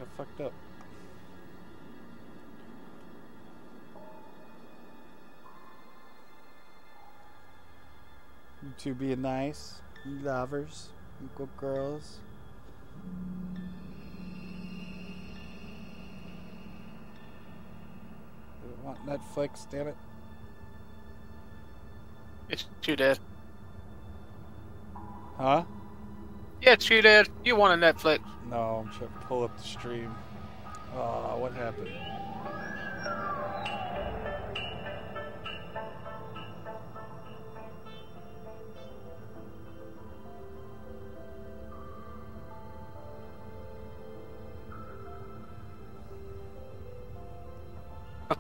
got fucked up. You two being nice. You lovers. You good girls. I want Netflix, damn it. It's you did. Huh? Yeah, it's you did. You want a Netflix. No, I'm trying to pull up the stream. Oh, what happened?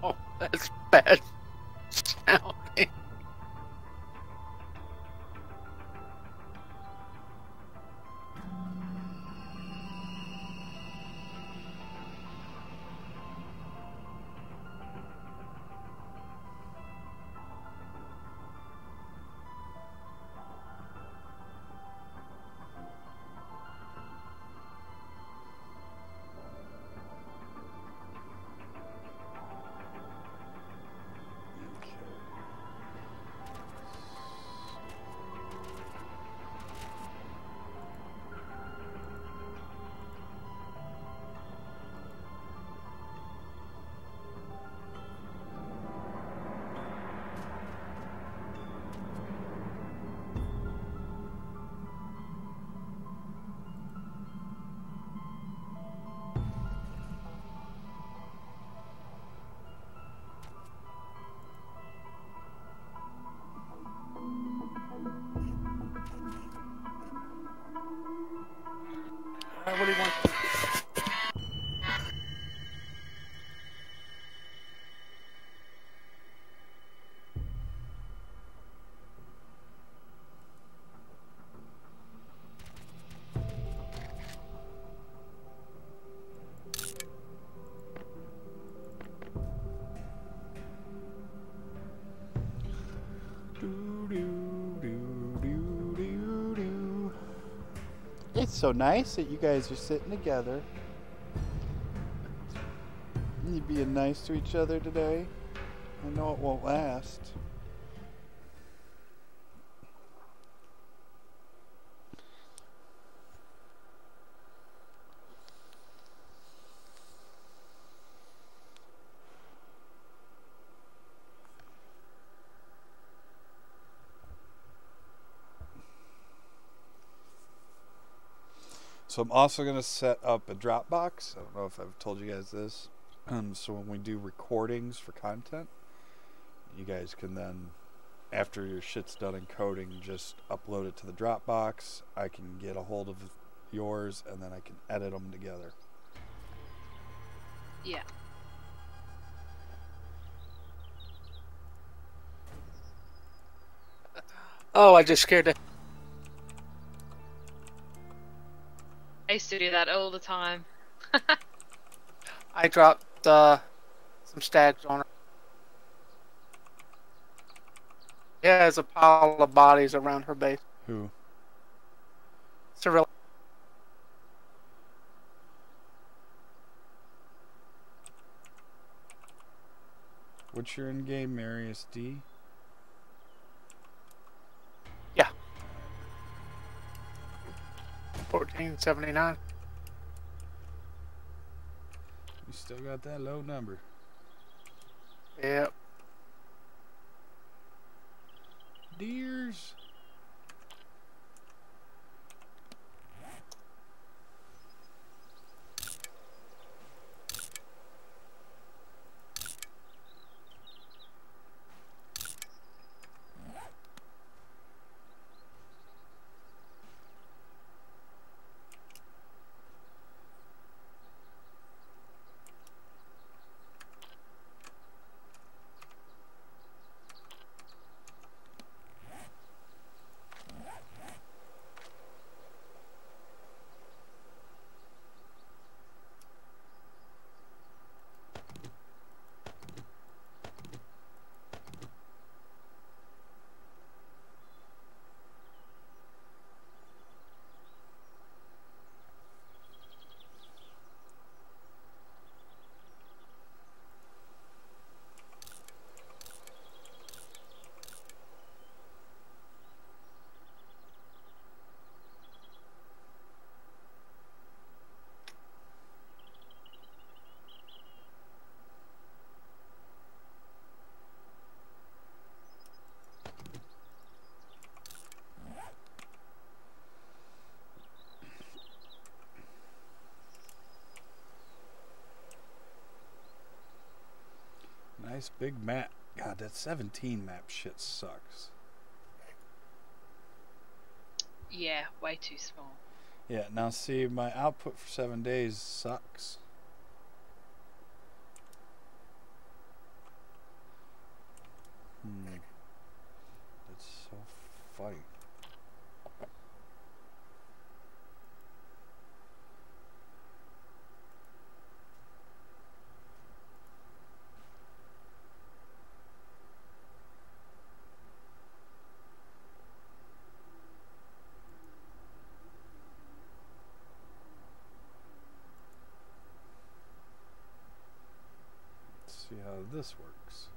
Oh, that's bad sounding. What do you want? It's so nice that you guys are sitting together. You being nice to each other today. I know it won't last. So I'm also going to set up a Dropbox. I don't know if I've told you guys this. So when we do recordings for content, you guys can then, after your shit's done encoding, just upload it to the Dropbox. I can get a hold of yours, and then I can edit them together. Yeah. Oh, I just scared it. I used to do that all the time. I dropped some stags on her. Yeah, there's a pile of bodies around her base. Who? Surreal. What's your in-game, Marius D? Yeah. 1479. You still got that low number. Yep. Deers. nice big map. God, that 17 map shit sucks. Yeah, way too small. Yeah, now see, my output for 7 days sucks. That's so funny. Let's see how this works.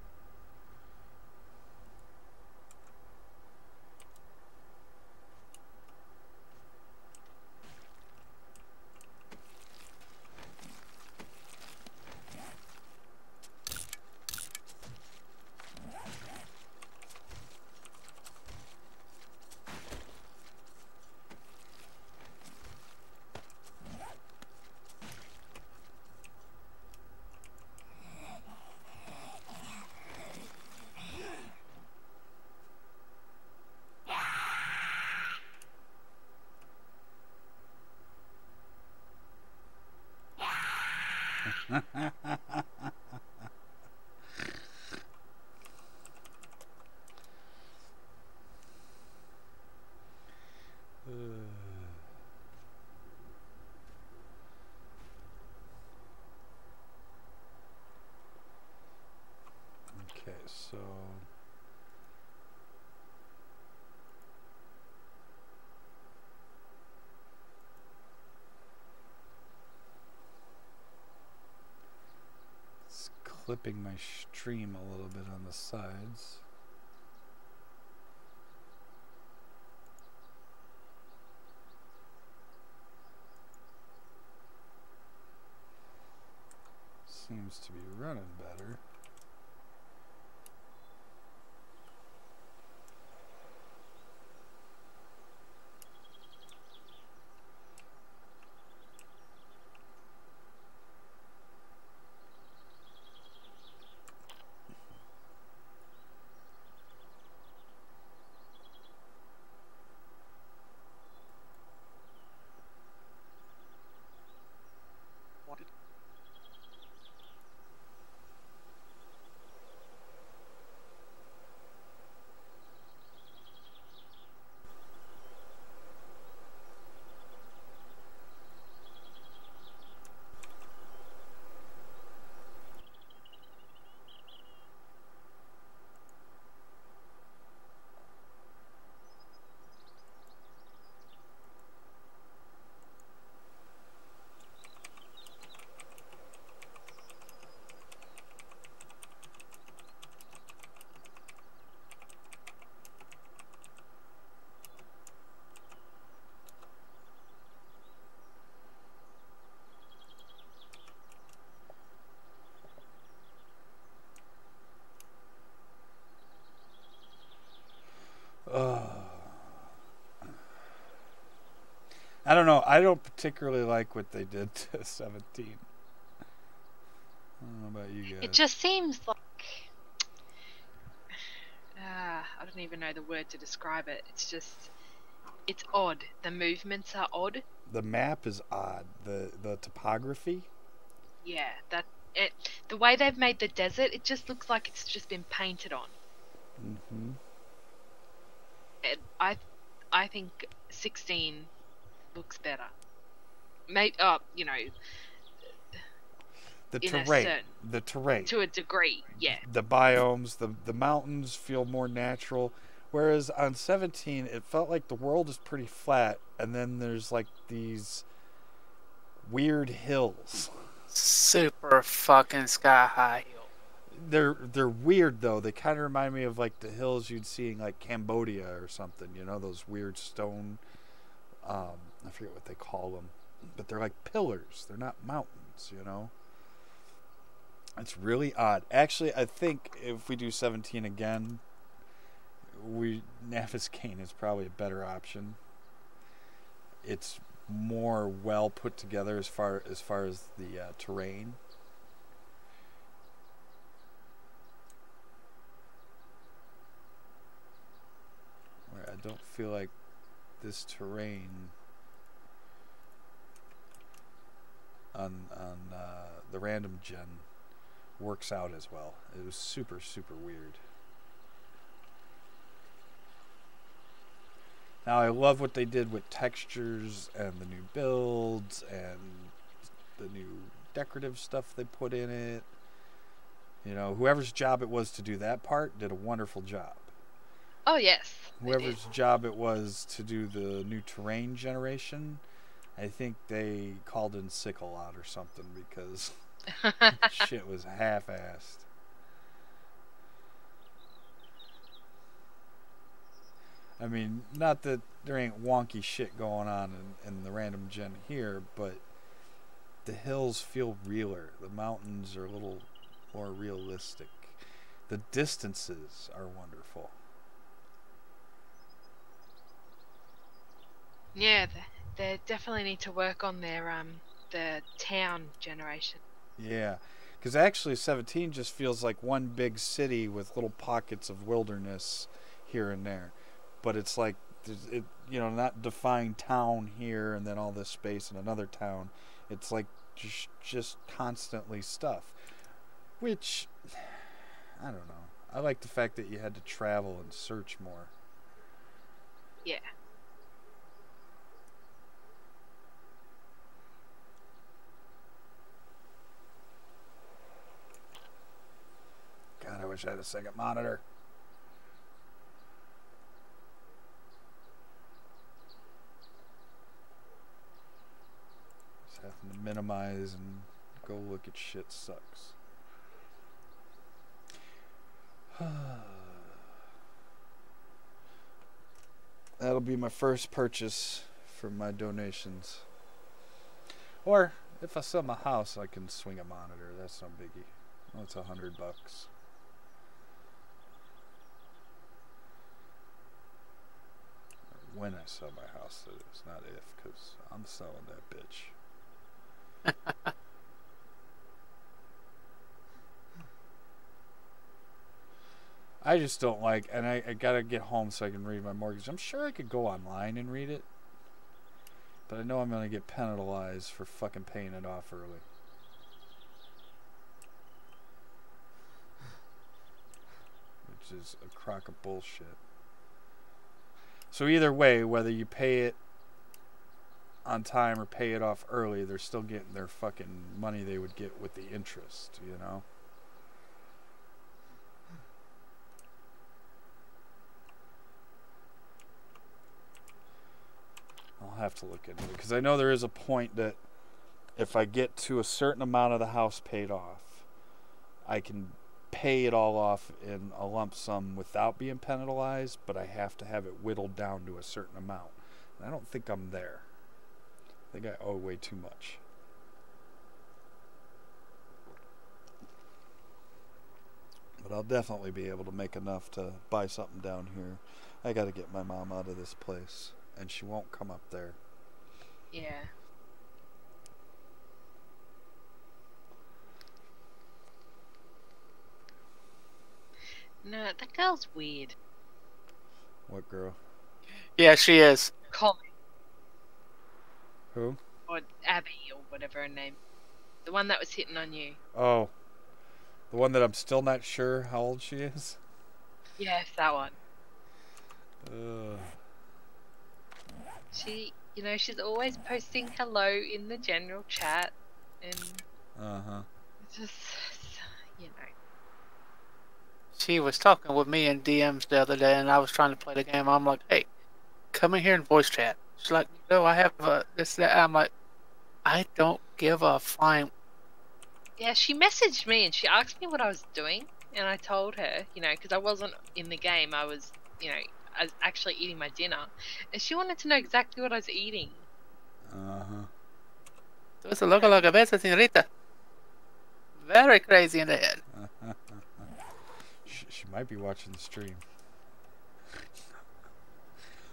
Okay, so it's clipping my stream a little bit on the sides. Seems to be running better. I don't know. I don't particularly like what they did to 17. I don't know about you guys. It just seems like I don't even know the word to describe it. It's odd. The movements are odd. The map is odd. The topography. Yeah, the way they've made the desert, it just looks like it's just been painted on. Mm-hmm. I think 16 looks better. You know, The in a terrain. certain The terrain. to a degree, yeah. The biomes, the mountains feel more natural. Whereas on 17, it felt like the world is pretty flat, and then there's like these weird hills. Super fucking sky high hill. They're weird though. They kind of remind me of like the hills you'd see in like Cambodia or something. You know, those weird stone. I forget what they call them, but they're like pillars. They're not mountains. You know. It's really odd. Actually, I think if we do 17 again, Naviscane is probably a better option. It's more well put together as far as the terrain. don't feel like this terrain on the random gen works out as well. It was super, super weird. Now I love what they did with textures and the new builds and the new decorative stuff they put in it. You know, whoever's job it was to do that part did a wonderful job. Oh yes. Whoever's job it was to do the new terrain generation, I think they called in sick a lot or something because shit was half-assed. I mean, not that there ain't wonky shit going on in the random gen here, but the hills feel realer. The mountains are a little more realistic. The distances are wonderful. Yeah, they definitely need to work on their the town generation. Yeah, because actually 17 just feels like one big city with little pockets of wilderness here and there. But it's like, not defined town here and then all this space in another town. It's like just constantly stuff. Which, I don't know. I like the fact that you had to travel and search more. Yeah. God, I wish I had a second monitor. Just having to minimize and go look at shit sucks. That'll be my first purchase for my donations. Or if I sell my house, I can swing a monitor. That's no biggie. Oh, it's $100. When I sell my house, that is, not if, because I'm selling that bitch. I just don't like, and I gotta get home so I can read my mortgage. I'm sure I could go online and read it, but I know I'm gonna get penalized for fucking paying it off early. Which is a crock of bullshit. So either way, whether you pay it on time or pay it off early, they're still getting their fucking money they would get with the interest, you know? I'll have to look into it, because I know there is a point that if I get to a certain amount of the house paid off, I can pay it all off in a lump sum without being penalized, but I have to have it whittled down to a certain amount. And I don't think I'm there. I think I owe way too much. But I'll definitely be able to make enough to buy something down here. I gotta get my mom out of this place, and she won't come up there. Yeah. No, that girl's weird. What girl? Yeah, she is. Colin Who? or Abby or whatever her name. The one that was hitting on you. Oh, the one that I'm still not sure how old she is? Yes, that one. Ugh. She, she's always posting hello in the general chat, and it's just, She was talking with me in DMs the other day, and I was trying to play the game. I'm like, hey, come in here and voice chat. She's like, no, I have this, that. I'm like, I don't give a flying. Yeah, she messaged me and she asked me what I was doing, and I told her, because I wasn't in the game. I was, I was actually eating my dinner, and she wanted to know exactly what I was eating. Tú eres loco la cabeza, señorita. Very crazy in the head. She might be watching the stream.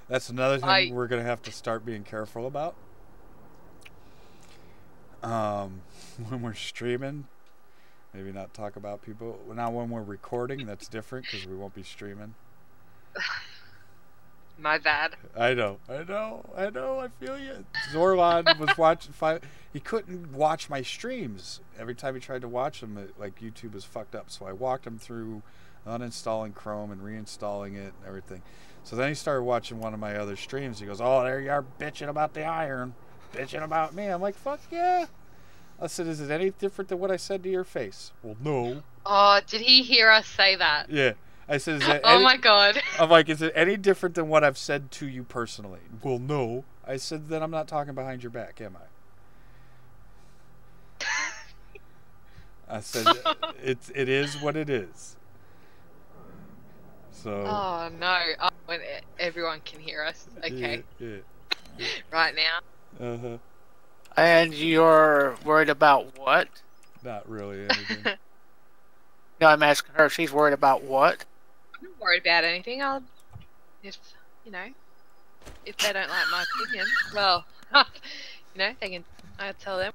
That's another thing we're going to have to start being careful about. When we're streaming, maybe not talk about people. Now when we're recording, that's different because we won't be streaming. My bad. I know. I feel you. Zorlon was watching. He couldn't watch my streams. Every time he tried to watch them, like YouTube was fucked up. So I walked him through uninstalling Chrome and reinstalling it and everything. So then he started watching one of my other streams. He goes, "Oh, there you are, bitching about the iron, bitching about me." I'm like, "Fuck yeah." I said, "Is it any different than what I said to your face?" Well, no. Oh, did he hear us say that? Yeah. I said, "Is that Oh any?" my god. I'm like, "Is it any different than what I've said to you personally?" Well, no. I said, "Then I'm not talking behind your back, am I?" I said, it is what it is. So. Oh no. Oh, when everyone can hear us. Okay. Yeah. Right now. Uh-huh. And you're worried about what? Not really anything. No, I'm asking her if she's worried about what. I'm not worried about anything. If you know, if they don't like my opinion, well, they can. I tell them.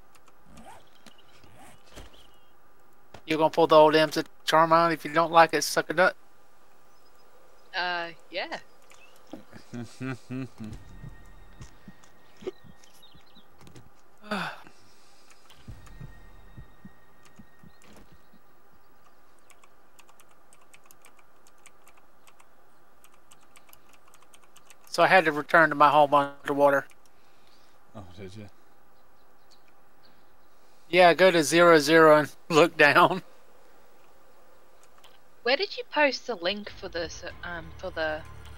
You're gonna pull the old M's at charm on. If you don't like it, suck a nut. Yeah. So I had to return to my home underwater. Oh, did you? Yeah, go to 00 and look down. Where did you post the link for the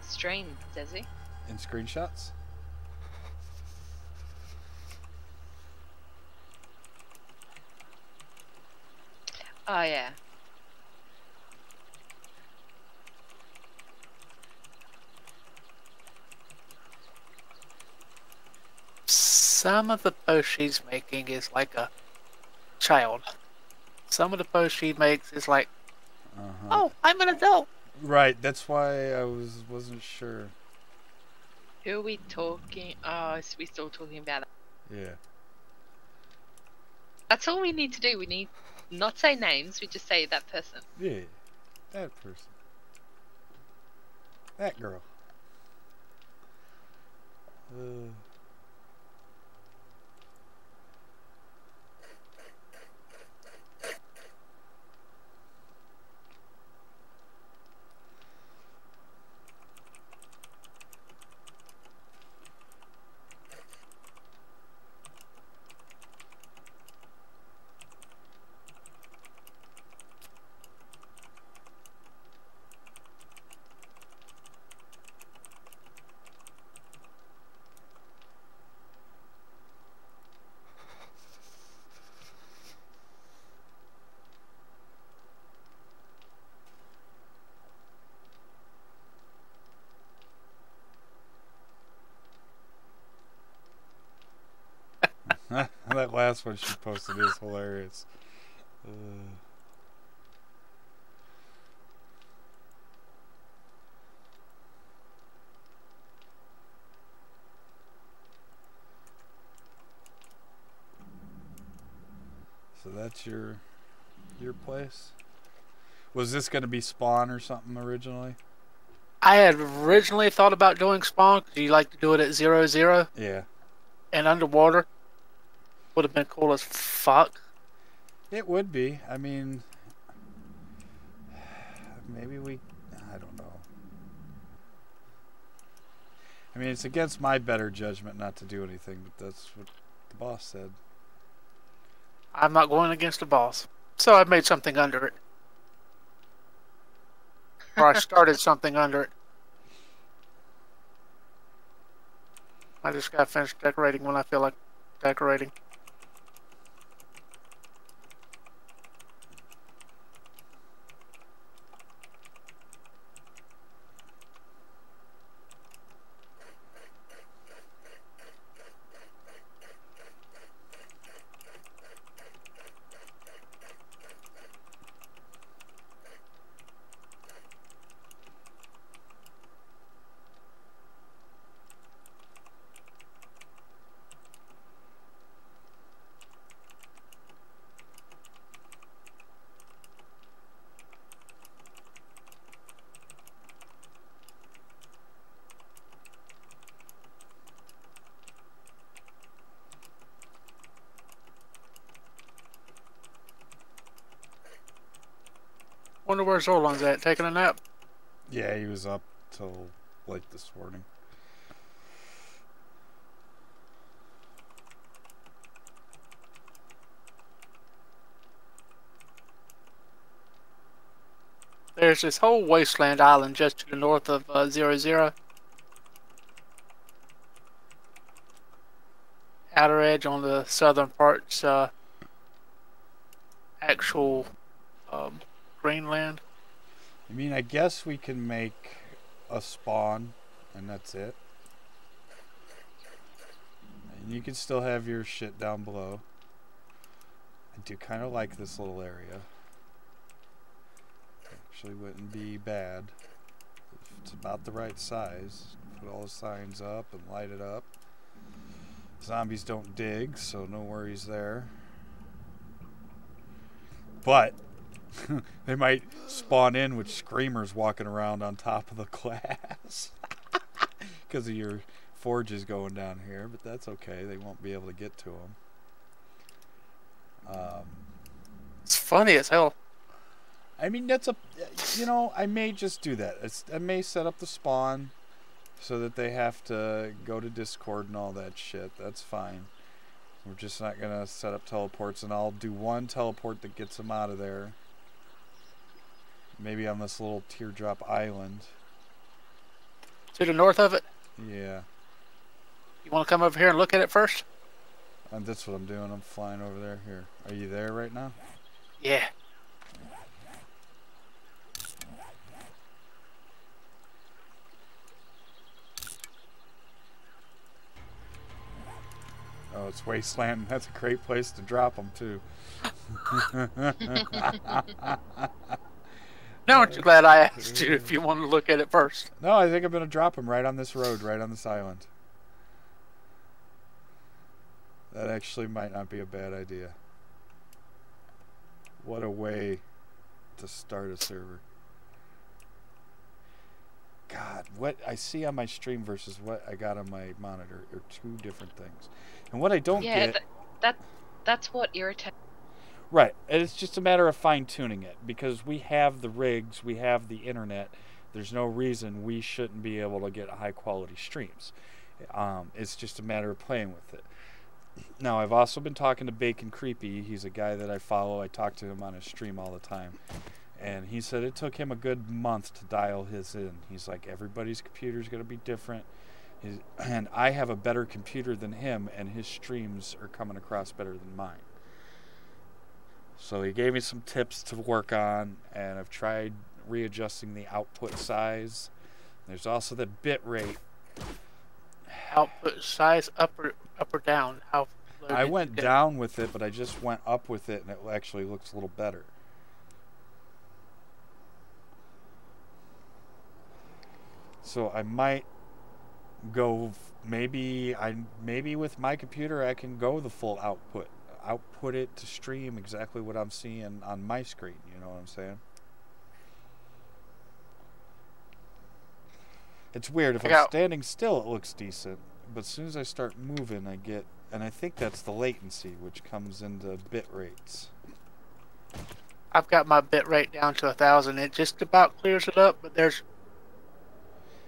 stream, Desi? In screenshots? Oh yeah. Some of the posts she's making is like a child. Some of the posts she makes is like, oh, I'm an adult. Right, that's why I wasn't sure. Who are we talking? Oh, is we still talking about it? Yeah. That's all we need to do. We need not say names. We just say that person. Yeah. That person. That girl. That last one she posted is hilarious. So that's your place? Was this going to be Spawn or something originally? I had originally thought about doing Spawn because you like to do it at 00. Yeah. And underwater would have been cool as fuck. It would be. I mean, maybe I don't know. I mean, it's against my better judgment not to do anything, but that's what the boss said. I'm not going against the boss. So I made something under it. Or I started something under it. I just got finished decorating when I feel like decorating. Wonder where Zorlong's at, taking a nap. Yeah, he was up till late this morning. There's this whole wasteland island just to the north of 00. Outer edge on the southern part's actual Greenland. I mean, I guess we can make a spawn, and that's it. And you can still have your shit down below. I do kind of like this little area. Actually wouldn't be bad. If it's about the right size. Put all the signs up and light it up. Zombies don't dig, so no worries there. But they might spawn in with screamers walking around on top of the glass because of your forges going down here, but that's okay. They won't be able to get to them. It's funny as hell. I mean, that's a, you know, I may just do that. I may set up the spawn so that they have to go to Discord and all that shit. That's fine. We're just not going to set up teleports, and I'll do one teleport that gets them out of there. Maybe on this little teardrop island. To the north of it? Yeah. You want to come over here and look at it first? And that's what I'm doing. I'm flying over there. Here. Are you there right now? Yeah. Oh, it's Wasteland. That's a great place to drop them, too. Now aren't you glad I asked you if you wanted to look at it first? No, I think I'm going to drop them right on this road, right on this island. That actually might not be a bad idea. What a way to start a server. God, what I see on my stream versus what I got on my monitor are two different things. And what I don't get... that's what irritates. Right, and it's just a matter of fine-tuning it, because we have the rigs, we have the internet. There's no reason we shouldn't be able to get high-quality streams. It's just a matter of playing with it. Now, I've also been talking to Bacon Creepy. He's a guy that I follow. I talk to him on his stream all the time. And he said it took him a good month to dial his in. He's like, everybody's computer's going to be different. And I have a better computer than him, and his streams are coming across better than mine. So he gave me some tips to work on, and I've tried readjusting the output size. There's also the bit rate. Output size up or down? How low I did went you get? down with it, but I just went up with it, and it actually looks a little better. So I might go, maybe with my computer I can go the full output it to stream exactly what I'm seeing on my screen, you know what I'm saying? It's weird, if I'm standing still it looks decent, but as soon as I start moving I get, and I think that's the latency which comes into bit rates. I've got my bit rate down to 1,000. It just about clears it up, but there's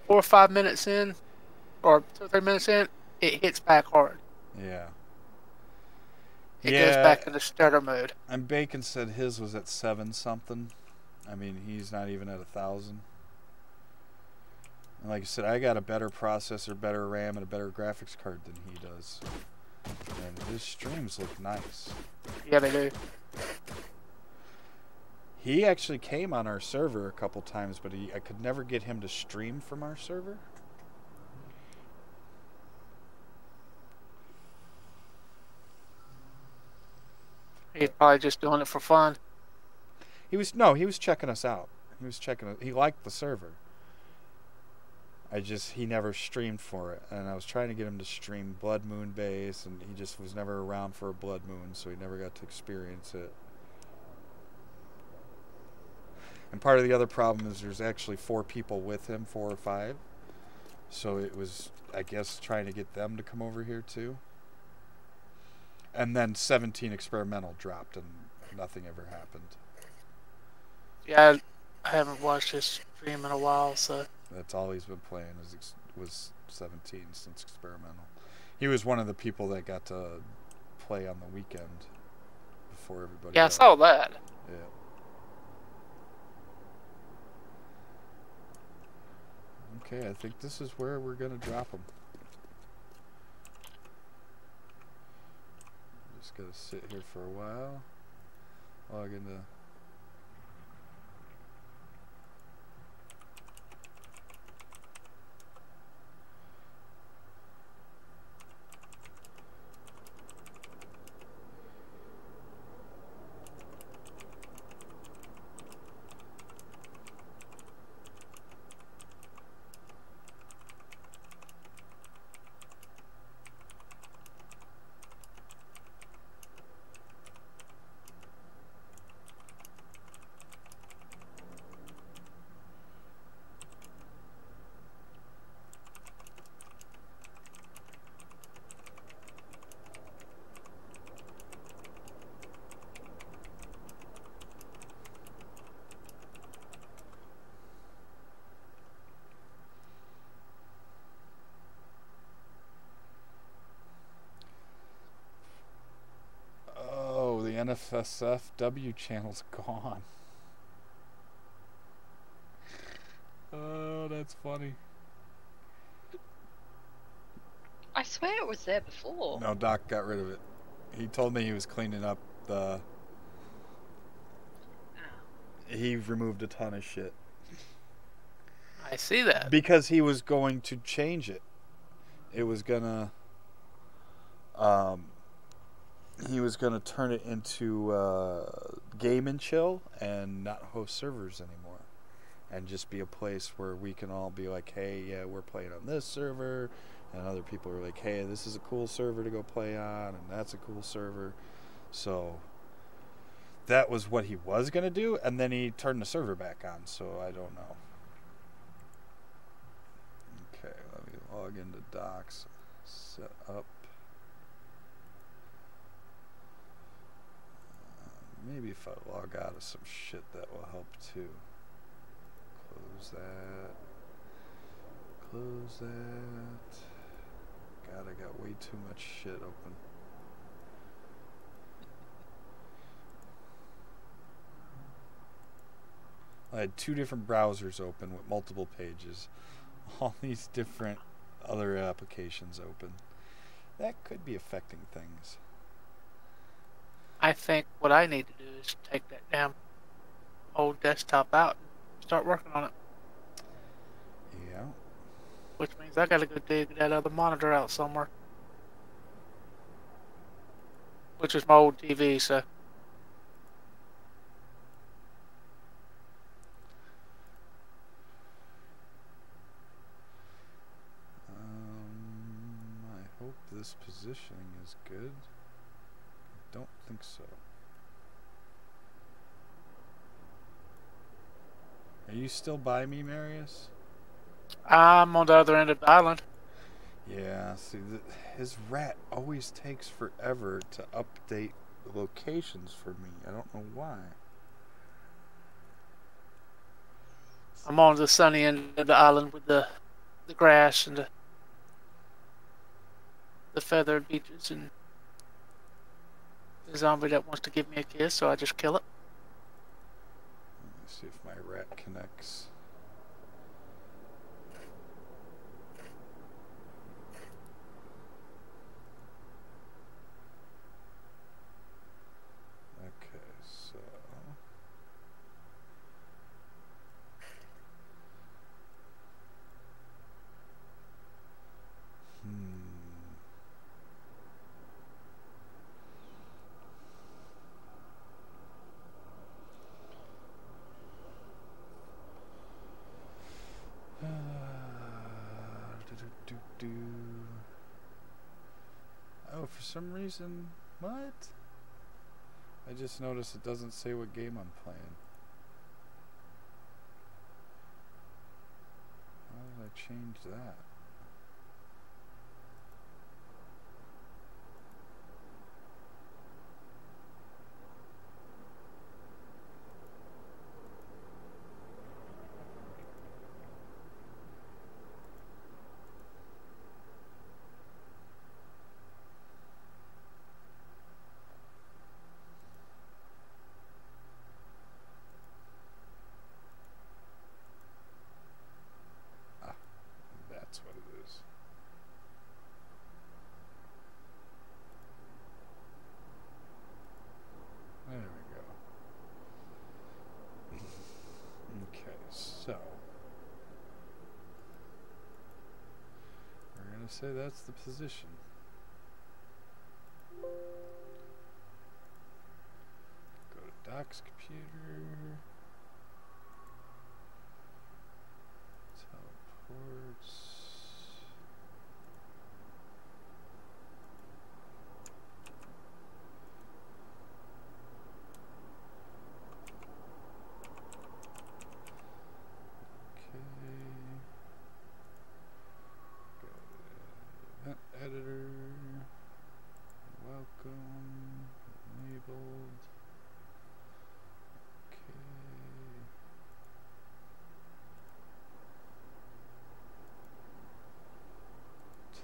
4 or 5 minutes in, or 2 or 3 minutes in, it hits back hard. Yeah. It goes back to the starter mode. And Bacon said his was at 7 something. I mean, he's not even at 1,000. And like I said, I got a better processor, better RAM, and a better graphics card than he does. And his streams look nice. Yeah, they do. He actually came on our server a couple times, but I could never get him to stream from our server. He's probably just doing it for fun. He was checking us out. He liked the server. He never streamed for it, and I was trying to get him to stream Blood Moon Base, and he just was never around for a Blood Moon, so he never got to experience it. And part of the other problem is there's actually 4 people with him, 4 or 5. So it was, I guess, trying to get them to come over here too. And then 17 experimental dropped and nothing ever happened. Yeah, I haven't watched his stream in a while, so That's all he's been playing was 17 since experimental. He was one of the people that got to play on the weekend before everybody yeah, I else. saw that. Yeah. Okay, I think this is where we're gonna drop them. Just gotta sit here for a while. Log into. Oh, the NFSFW channel's gone. Oh, that's funny. I swear it was there before. No, Doc got rid of it. He told me he was cleaning up the. He removed a ton of shit. I see that. Because he was going to change it. It was gonna. He was gonna turn it into game and chill and not host servers anymore, and just be a place where we can all be like, hey, yeah, we're playing on this server, and other people are like, hey, this is a cool server to go play on, and that's a cool server. So that was what he was gonna do, and then he turned the server back on. So I don't know. Okay, let me log into Docs. Set up. Maybe if I log out of some shit, that will help too. Close that. Close that. God, I got way too much shit open. I had 2 different browsers open with multiple pages. All these different other applications open. That could be affecting things. I think what I need to do is take that damn old desktop out and start working on it. Yeah. Which means I gotta go dig that other monitor out somewhere. Which is my old TV, so. I hope this positioning is good. I don't think so. Are you still by me, Marius? I'm on the other end of the island. Yeah, see, his rat always takes forever to update the locations for me. I don't know why. I'm on the sunny end of the island with the grass and the feathered beaches and the zombie that wants to give me a kiss, so I just kill it. Let me see if my rat connects. Okay, so Oh, for some reason, what? I just noticed it doesn't say what game I'm playing. How did I change that? say that's the position. Go to Doc's computer. Teleports. Event editor, welcome, enabled, okay.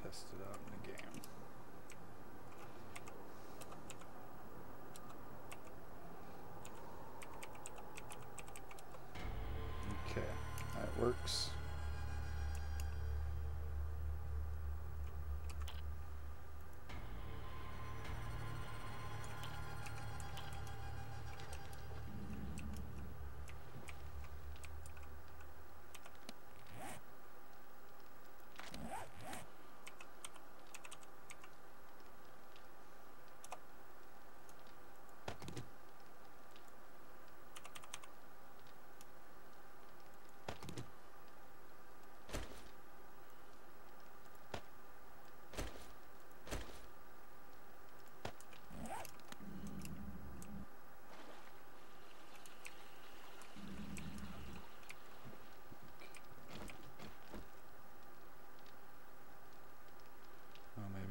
Test it out in the game. Okay, that works.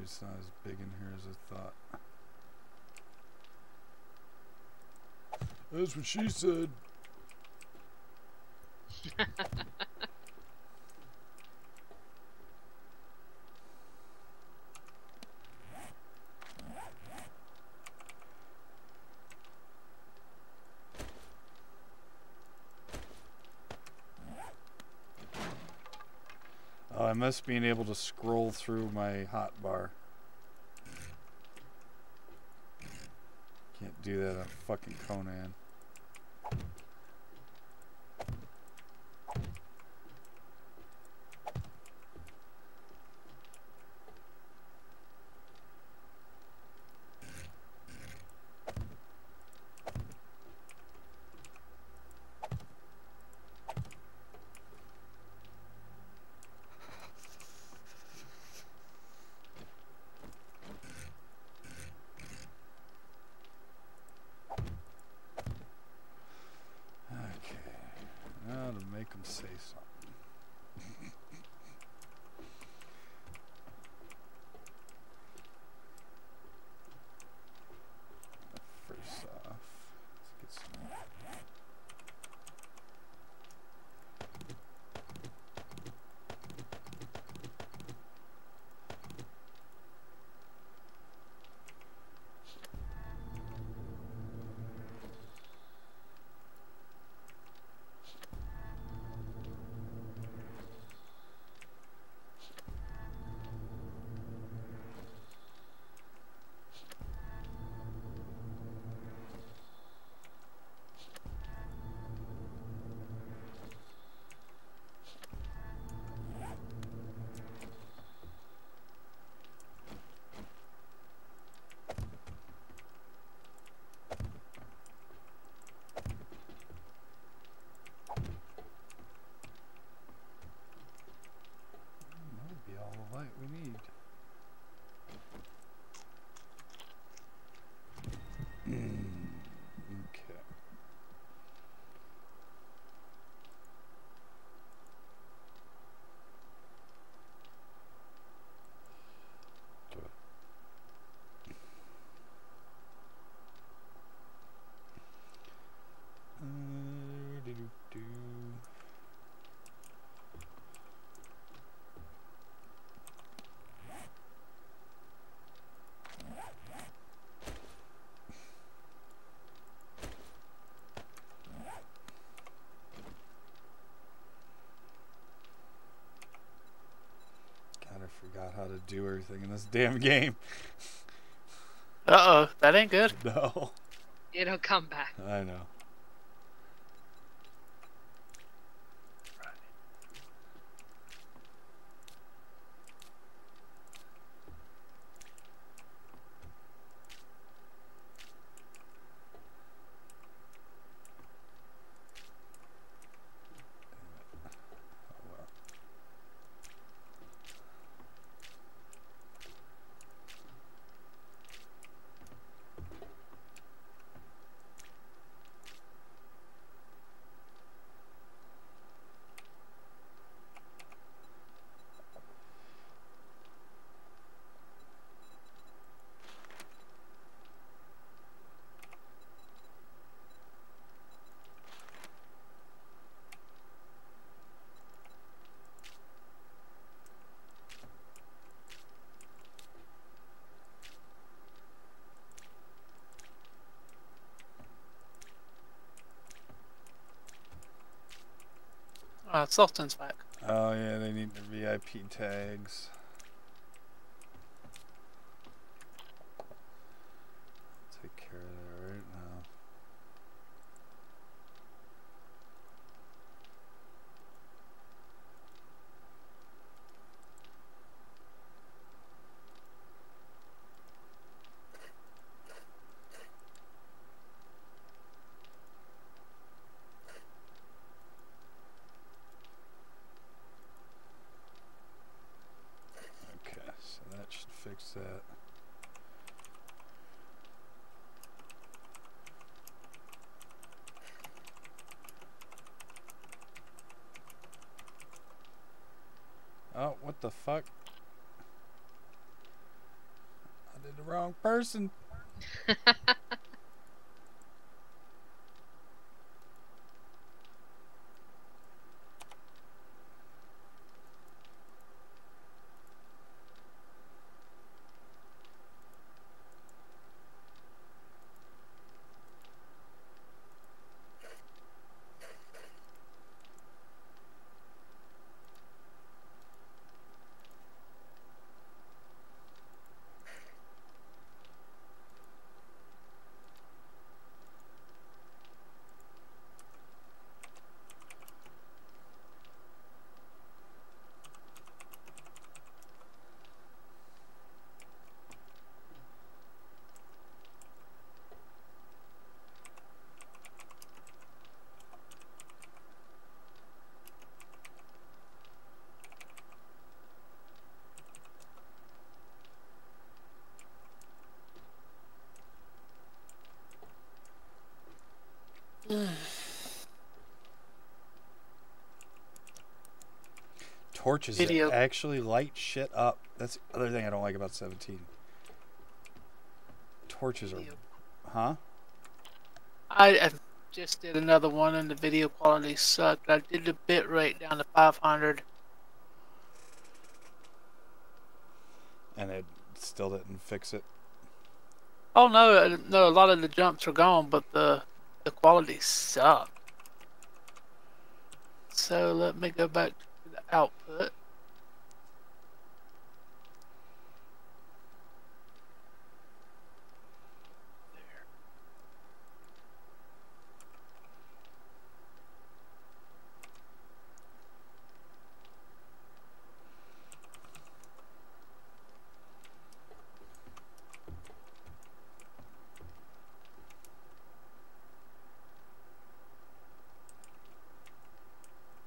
It's not as big in here as I thought. That's what she said. Oh, I miss being able to scroll through my hotbar. Can't do that on fucking Conan. Make them say something. First off, let's get some. We need. Okay. Do it. Do. Forgot how to do everything in this damn game. Uh-oh, that ain't good. No. It'll come back. I know. Sultan's back. Oh yeah, they need their VIP tags. Take care of that right now. Okay, so that should fix that. Oh, what the fuck? I did the wrong person. Torches that Video. actually light shit up. That's the other thing I don't like about 17. Torches are... Huh? I just did another one and the video quality sucked. I did the bit rate down to 500. And it still didn't fix it. Oh no, a lot of the jumps are gone, but the quality sucked. So let me go back to the output. There.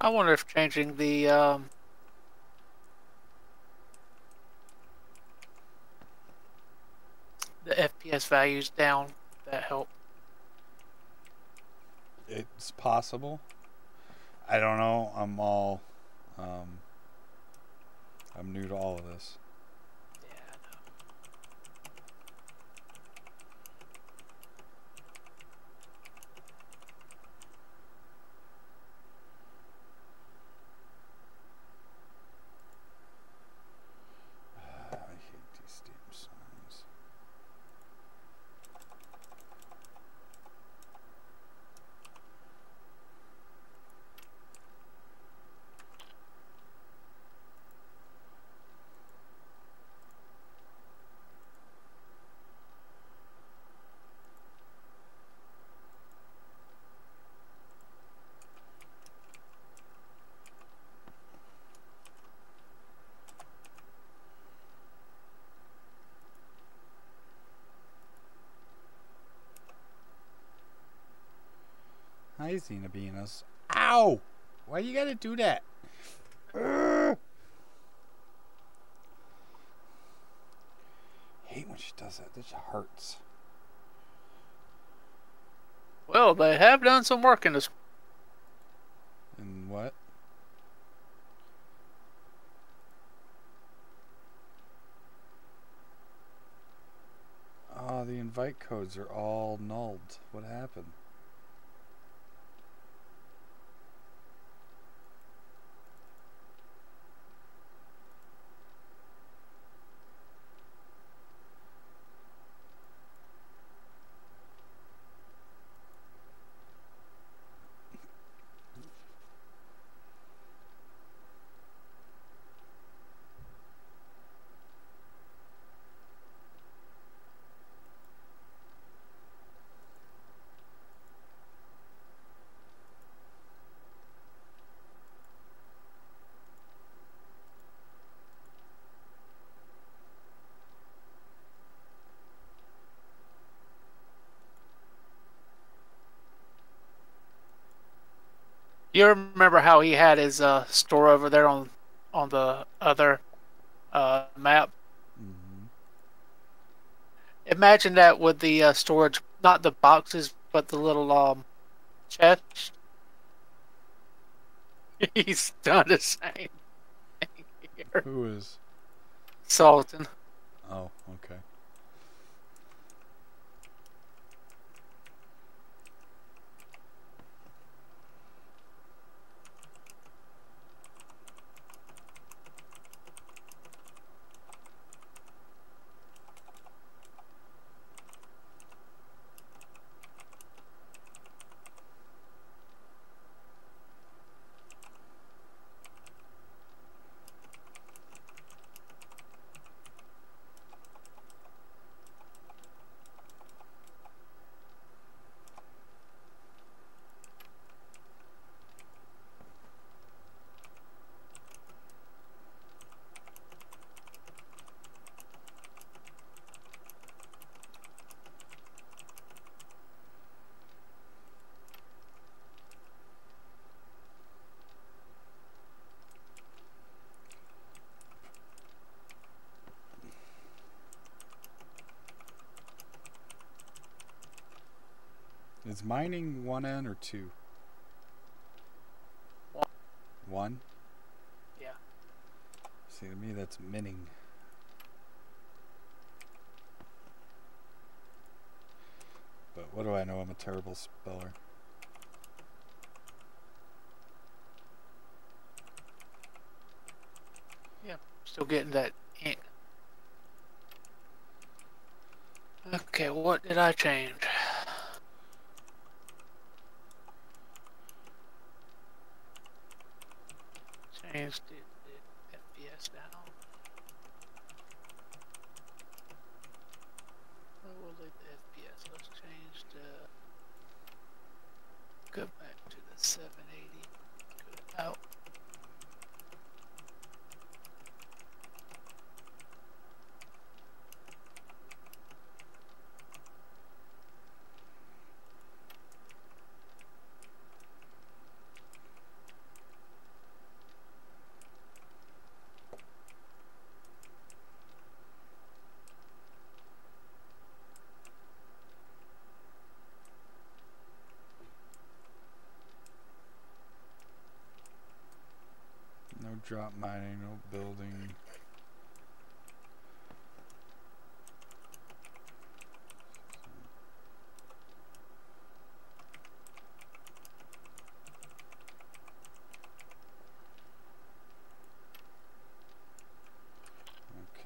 I wonder if changing the FPS values down, that help. It's possible. I don't know. I'm new to all of this. Yeah, I know. I hate these Steam songs. Hi, Xenobeanus. Ow! Why you gotta do that? Hate when she does that. That just hurts. Well, they have done some work in this. And what? Oh, the invite codes are all nulled. What happened? you remember how he had his store over there on the other map? Mm-hmm. Imagine that with the storage, not the boxes, but the little chest. He's done the same thing here. Who is? Sultan. Oh, okay. Is mining 1N or 2? One. 1? Yeah. See, to me that's minning. But what do I know? I'm a terrible speller. Yeah. Still getting that ink. Okay, what did I change? Changed the FPS down. We'll leave the FPS. Let's change the. Go back to the 780. Go out. No drop mining, no building. Okay.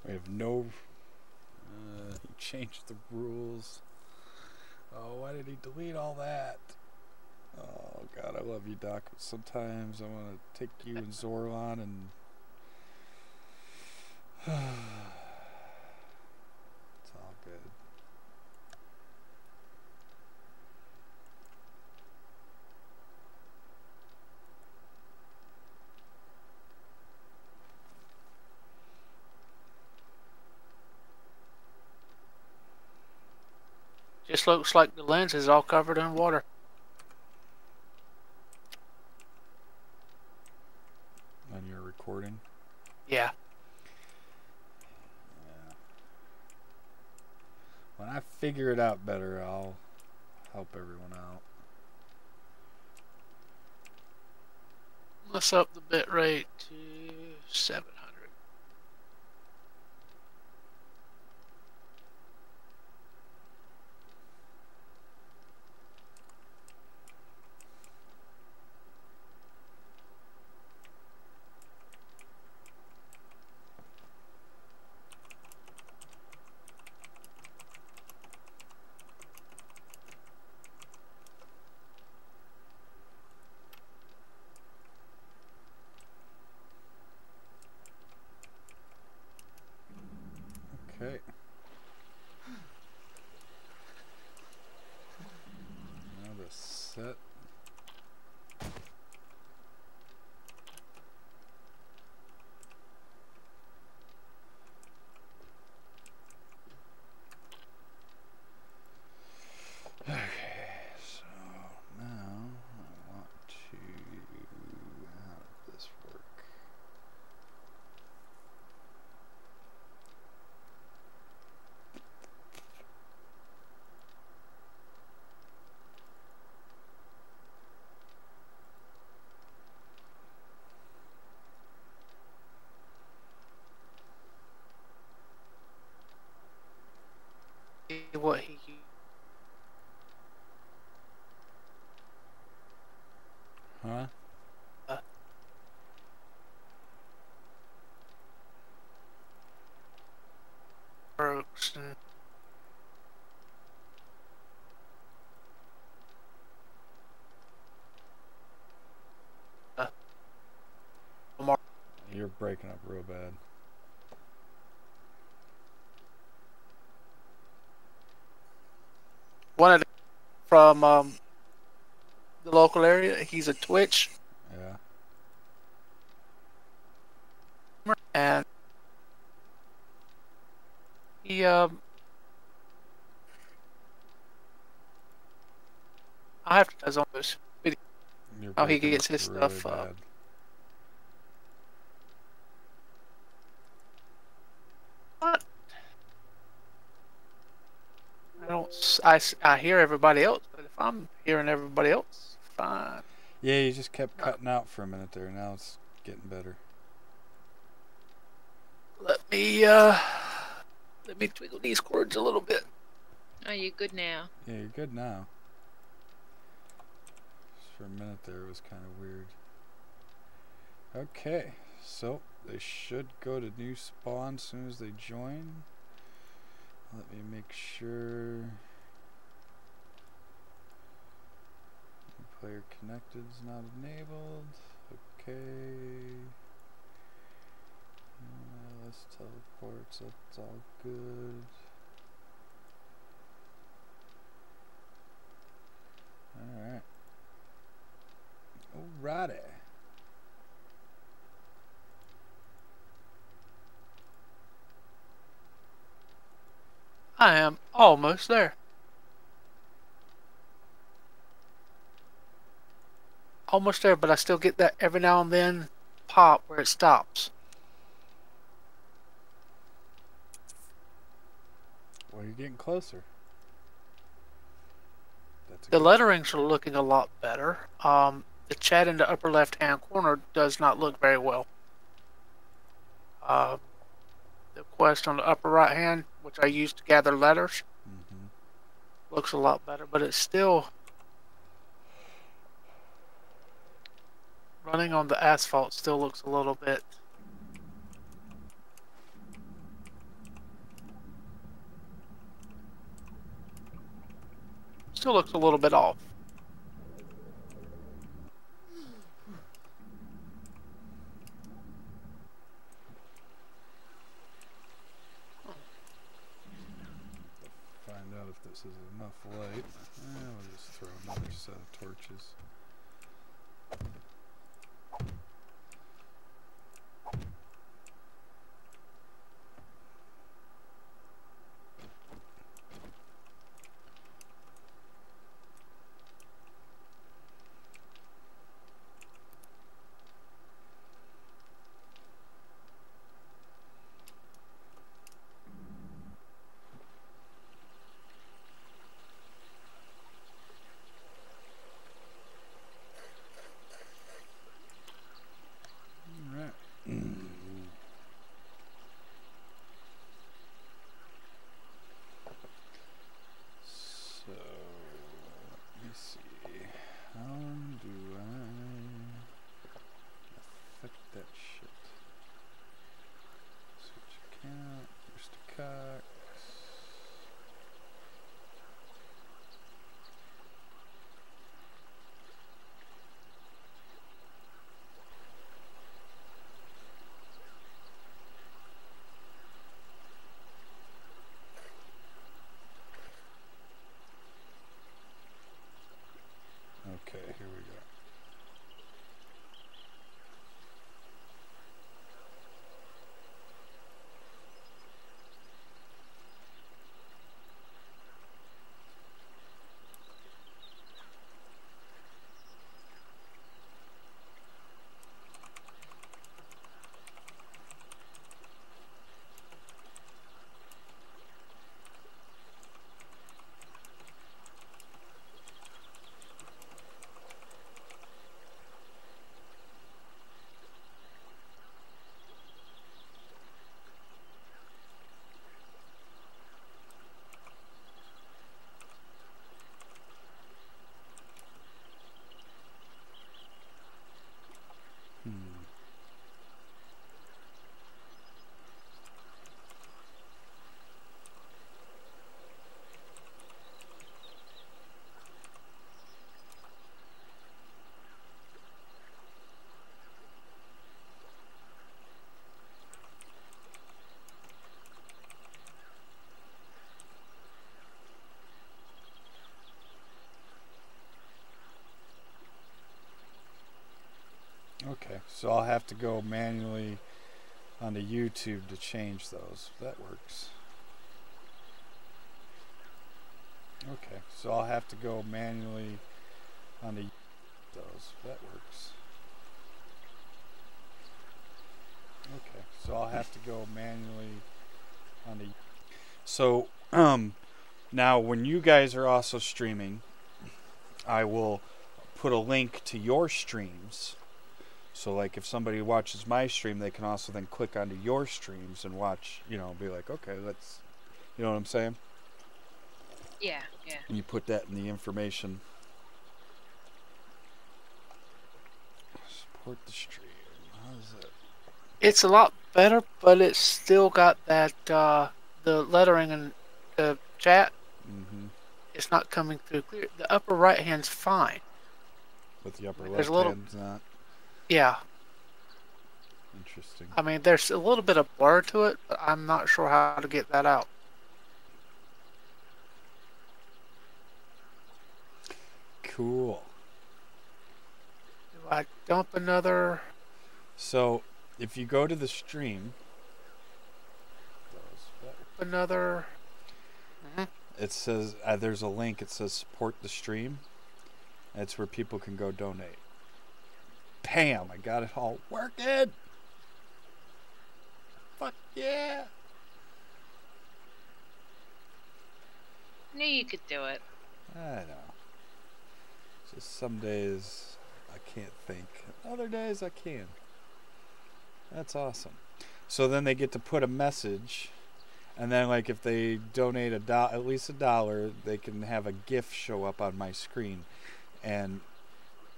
We have no. He changed the rules. Oh, why did he delete all that? Oh God, I love you, Doc. Sometimes I want to take you and Zorlon and. It's all good. Just looks like the lens is all covered in water. On your recording. Yeah. Yeah. When I figure it out better, I'll help everyone out. Let's up the bit rate to 700. set. Okay, so now I want to, how does this work? What he Huh? works and Lamar. You're breaking up real bad. One of the, from the local area. He's a Twitch, Yeah. and he I have to tell on this video You're how he breaking gets up his really stuff. bad. What? I don't. I hear everybody else, but if I'm hearing everybody else, fine. Yeah, you just kept cutting out for a minute there. Now it's getting better. Let me twiddle these cords a little bit. Are you good now? Yeah, you're good now. Just for a minute there, it was kind of weird. Okay, so they should go to new spawn as soon as they join. Let me make sure. Player connected is not enabled. Okay. Let's teleports. That's all good. Alright. Alrighty. I am almost there. Almost there, but I still get that every now and then pop where it stops. Well, you're getting closer. That's The good. letterings are looking a lot better. The chat in the upper left-hand corner does not look very well. The quest on the upper right-hand, which I use to gather letters, looks a lot better, but it's still running on the asphalt. Still looks a little bit. Still looks a little bit off. Find out if this is enough light. We'll just throw another set of torches. Okay, here we go. Okay, so I'll have to go manually onto YouTube to change those. That works. Okay, so I'll have to go manually onto those. That works. Okay, so I'll have to go manually onto. So, now when you guys are also streaming, I will put a link to your streams. So, like, if somebody watches my stream, they can also then click onto your streams and watch, you know, be like, okay, let's, you know what I'm saying? Yeah, yeah. And you put that in the information. Support the stream. How's it? It's a lot better, but it's still got that, the lettering in the chat. Mm-hmm. It's not coming through clear. The upper right hand's fine. With the upper There's left a little- hand's not. Yeah. Interesting. I mean, there's a little bit of blur to it, but I'm not sure how to get that out. Cool. Do I dump another? So, if you go to the stream, Another? it says there's a link. It says support the stream. That's where people can go donate. Bam! I got it all working. Fuck yeah! Knew you could do it. I know. Just some days I can't think. Other days I can. That's awesome. So then they get to put a message, and then like if they donate at least $1, they can have a GIF show up on my screen. And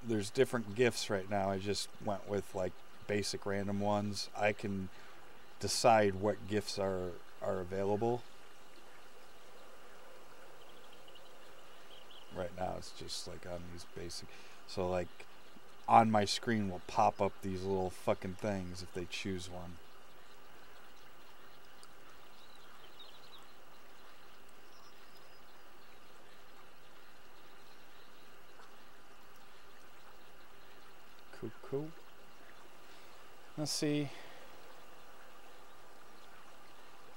there's different GIFs right now. I just went with like basic random ones. I can decide what GIFs are available. Right now it's just like on these basic. So like on my screen will pop up these little fucking things if they choose one. Cool. Let's see.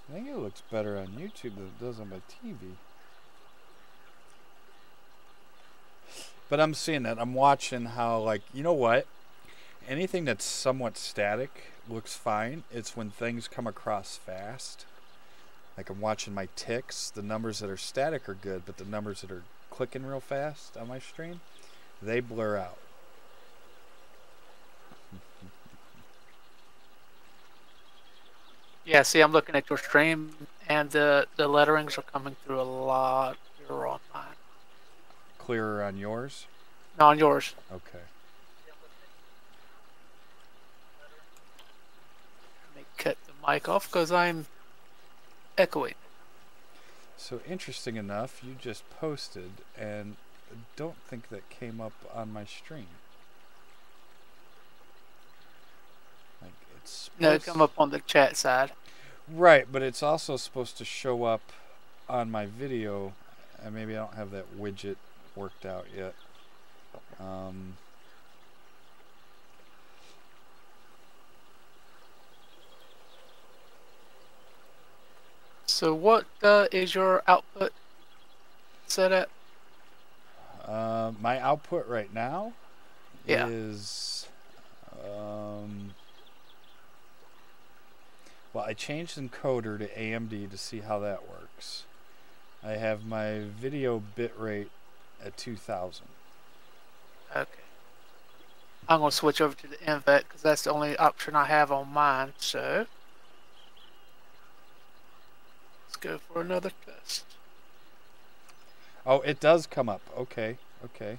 I think it looks better on YouTube than it does on my TV. But I'm seeing that. I'm watching how, like, you know what? Anything that's somewhat static looks fine. It's when things come across fast. Like I'm watching my ticks. The numbers that are static are good, but the numbers that are clicking real fast on my stream, they blur out. Yeah, see, I'm looking at your stream, and the letterings are coming through a lot clearer on mine. Clearer on yours? No, on yours. Okay. Let me cut the mic off because I'm echoing. So interesting enough, you just posted, and I don't think that came up on my stream. Like it's No, it come up on the chat side. Right, but it's also supposed to show up on my video, and maybe I don't have that widget worked out yet. Um, So what is your output set at? my output right now Yeah. is, well, I changed encoder to AMD to see how that works. I have my video bitrate at 2000. Okay. I'm gonna switch over to the NVEC because that's the only option I have on mine. So let's go for another test. Oh, it does come up. Okay, okay.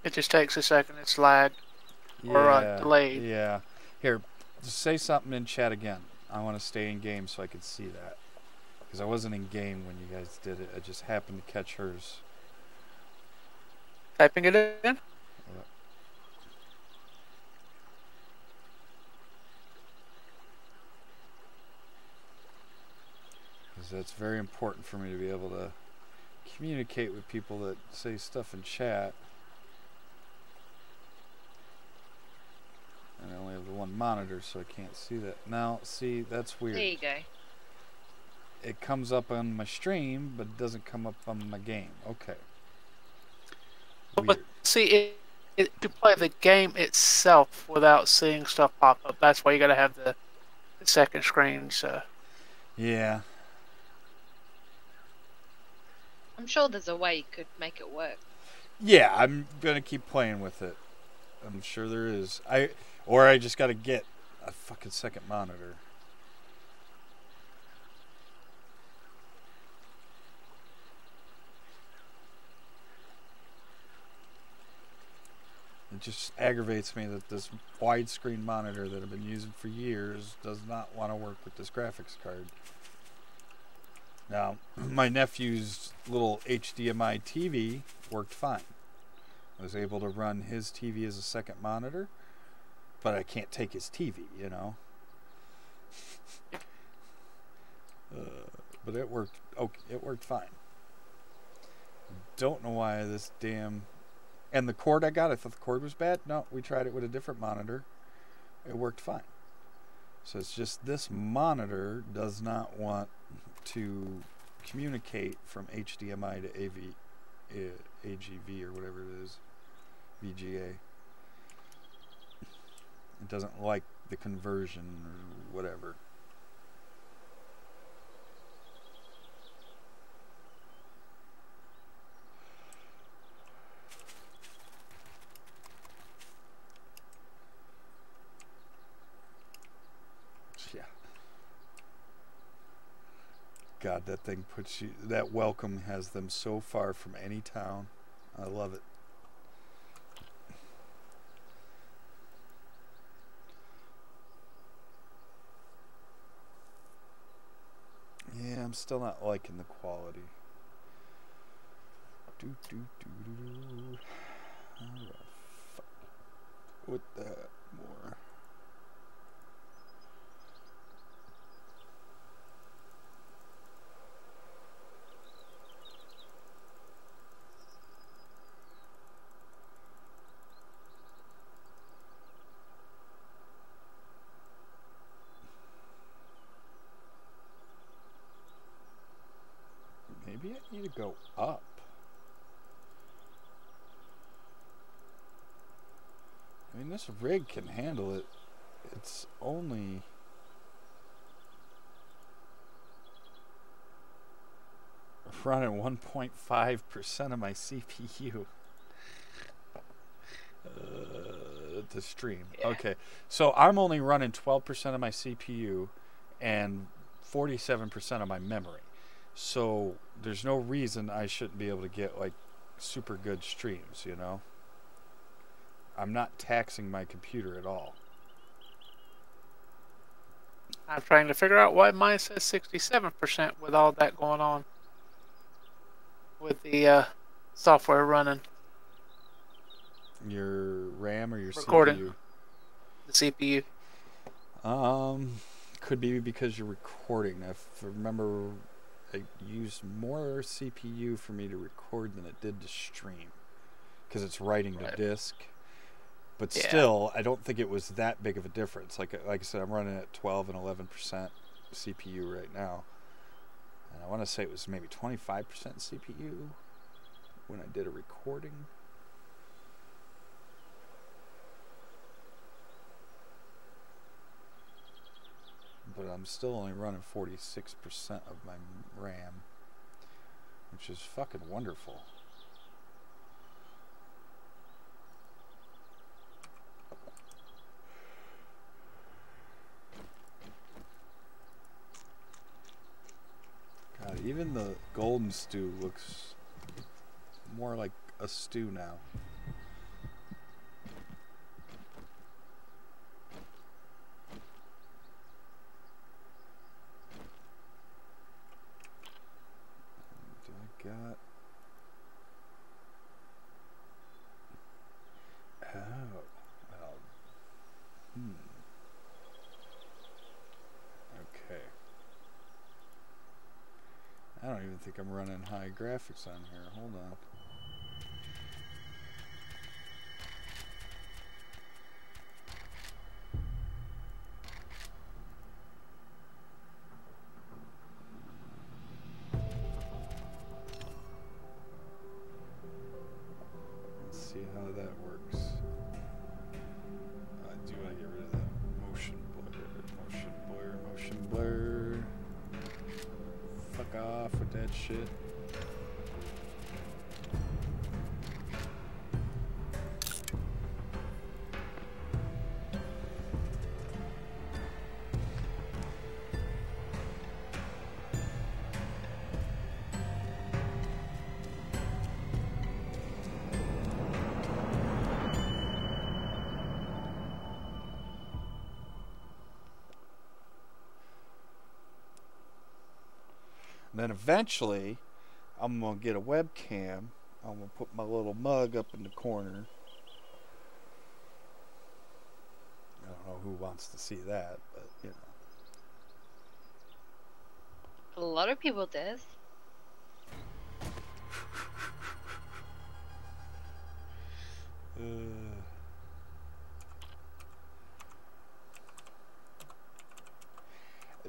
It just takes a second. It's lagged or Yeah, delayed. yeah. Here, just say something in chat again. I want to stay in game so I can see that. Because I wasn't in game when you guys did it. I just happened to catch hers. Typing it in. Yeah. Because that's very important for me to be able to communicate with people that say stuff in chat. And I only have the one monitor, so I can't see that. Now, see, that's weird. There you go. It comes up on my stream, but it doesn't come up on my game. Okay. But Weird. see, to play the game itself without seeing stuff pop up. That's why you gotta have the second screen. So Yeah. I'm sure there's a way you could make it work. Yeah, I'm gonna keep playing with it. I'm sure there is. Or I just gotta get a fucking second monitor. It just aggravates me that this widescreen monitor that I've been using for years does not want to work with this graphics card. Now, my nephew's little HDMI TV worked fine. I was able to run his TV as a second monitor, but I can't take his TV, you know. But it worked. Okay, it worked fine. Don't know why this damn. And the cord I got, I thought the cord was bad. No, we tried it with a different monitor. It worked fine. So it's just this monitor does not want to communicate from HDMI to AGV or whatever it is, VGA. It doesn't like the conversion or whatever. Yeah. God, that thing puts you. That welcome has them so far from any town. I love it. Yeah, I'm still not liking the quality. How the fuck? What the more? Maybe I need to go up. I mean, this rig can handle it. It's only... running 1.5% of my CPU to stream. Yeah. Okay, so I'm only running 12% of my CPU and 47% of my memory. So there's no reason I shouldn't be able to get like super good streams, you know? I'm not taxing my computer at all. I'm trying to figure out why mine says 67% with all that going on with the software running. Your RAM or your Recording. CPU? The CPU. Could be because you're recording. If I remember, I used more CPU for me to record than it did to stream. because it's writing to Right. disk. But Yeah. still, I don't think it was that big of a difference. Like I said, I'm running at 12 and 11% CPU right now. And I want to say it was maybe 25% CPU when I did a recording. But I'm still only running 46% of my RAM, which is fucking wonderful. God, even the golden stew looks more like a stew now. Do I got... Oh. Well. Okay. I don't even think I'm running high graphics on here. Hold on. Let's see how that works. I do want to get rid of that motion blur. Motion blur. Fuck off with that shit. And then eventually, I'm going to get a webcam. I'm going to put my little mug up in the corner. I don't know who wants to see that, but, you know. A lot of people does.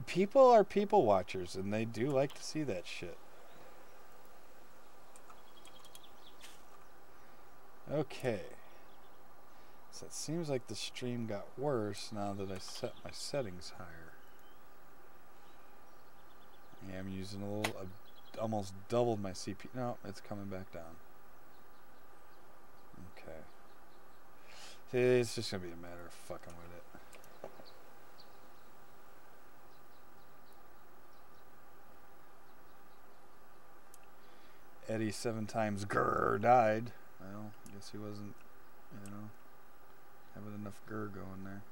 People are people watchers, and they do like to see that shit. Okay. So it seems like the stream got worse now that I set my settings higher. Yeah, I'm using a little... I almost doubled my CPU. No, it's coming back down. Okay. It's just going to be a matter of fucking with it. Eddie 7 times grrr died. Well, I guess he wasn't, you know, having enough grrr going there.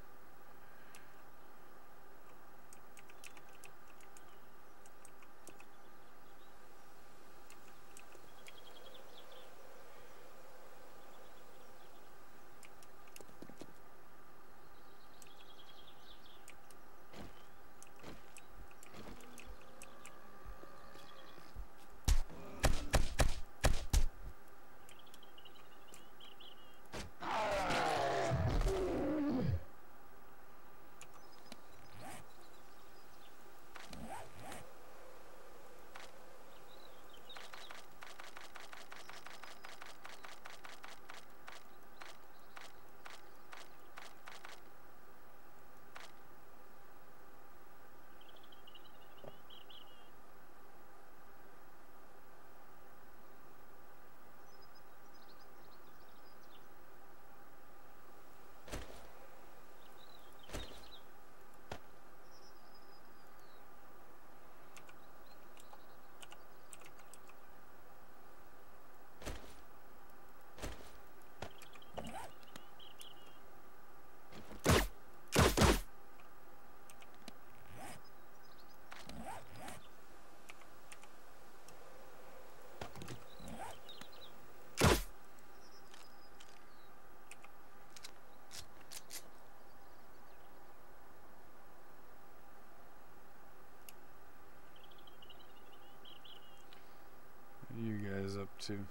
What are you guys up to?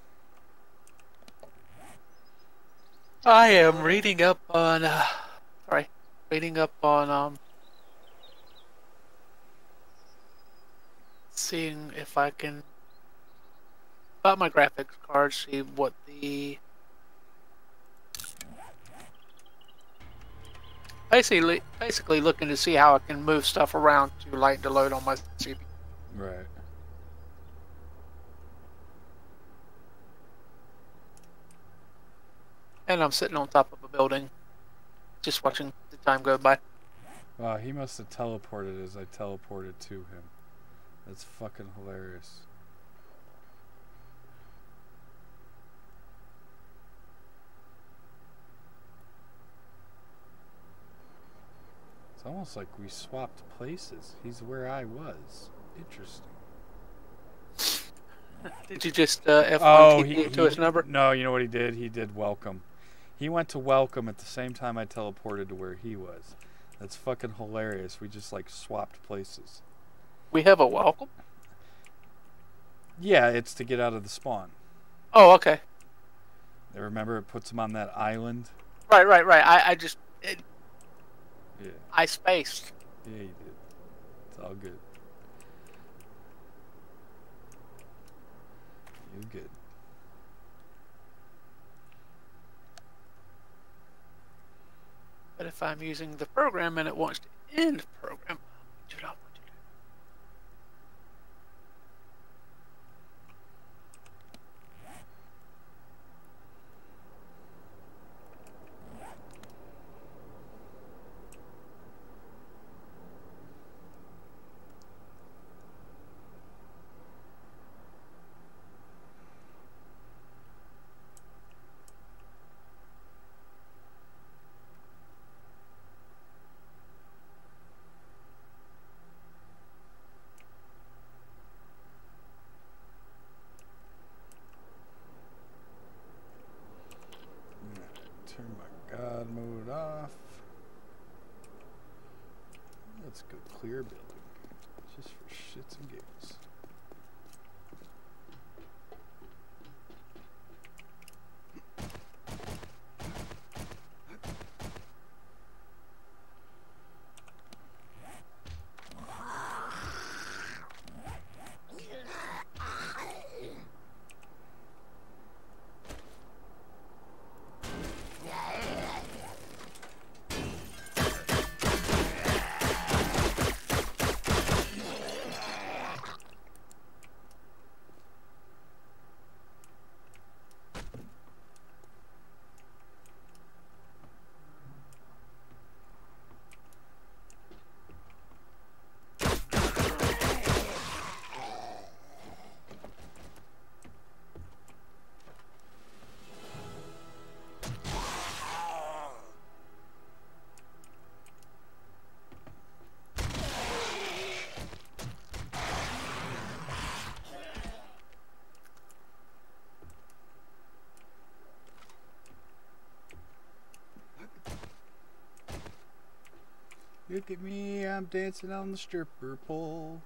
I am reading up on. Sorry, reading up on seeing if I can about my graphics card. See what the basically looking to see how I can move stuff around to lighten the load on my CPU. Right. And I'm sitting on top of a building, just watching the time go by. Wow, he must have teleported as I teleported to him. That's fucking hilarious. It's almost like we swapped places. He's where I was. Interesting. Did you just F1 he to his number? No, you know what he did? He did welcome. He went to welcome at the same time I teleported to where he was. That's fucking hilarious. We just like swapped places. We have a welcome? Yeah, it's to get out of the spawn. Oh, okay. Remember, it puts him on that island. Right. I just Yeah. I spaced. Yeah, you did. It's all good. You're good. But if I'm using the program and it wants to end program, do not want to do. Turn my God mode off. Let's go clear building. Just for shits and gigs. Look at me, I'm dancing on the stripper pole.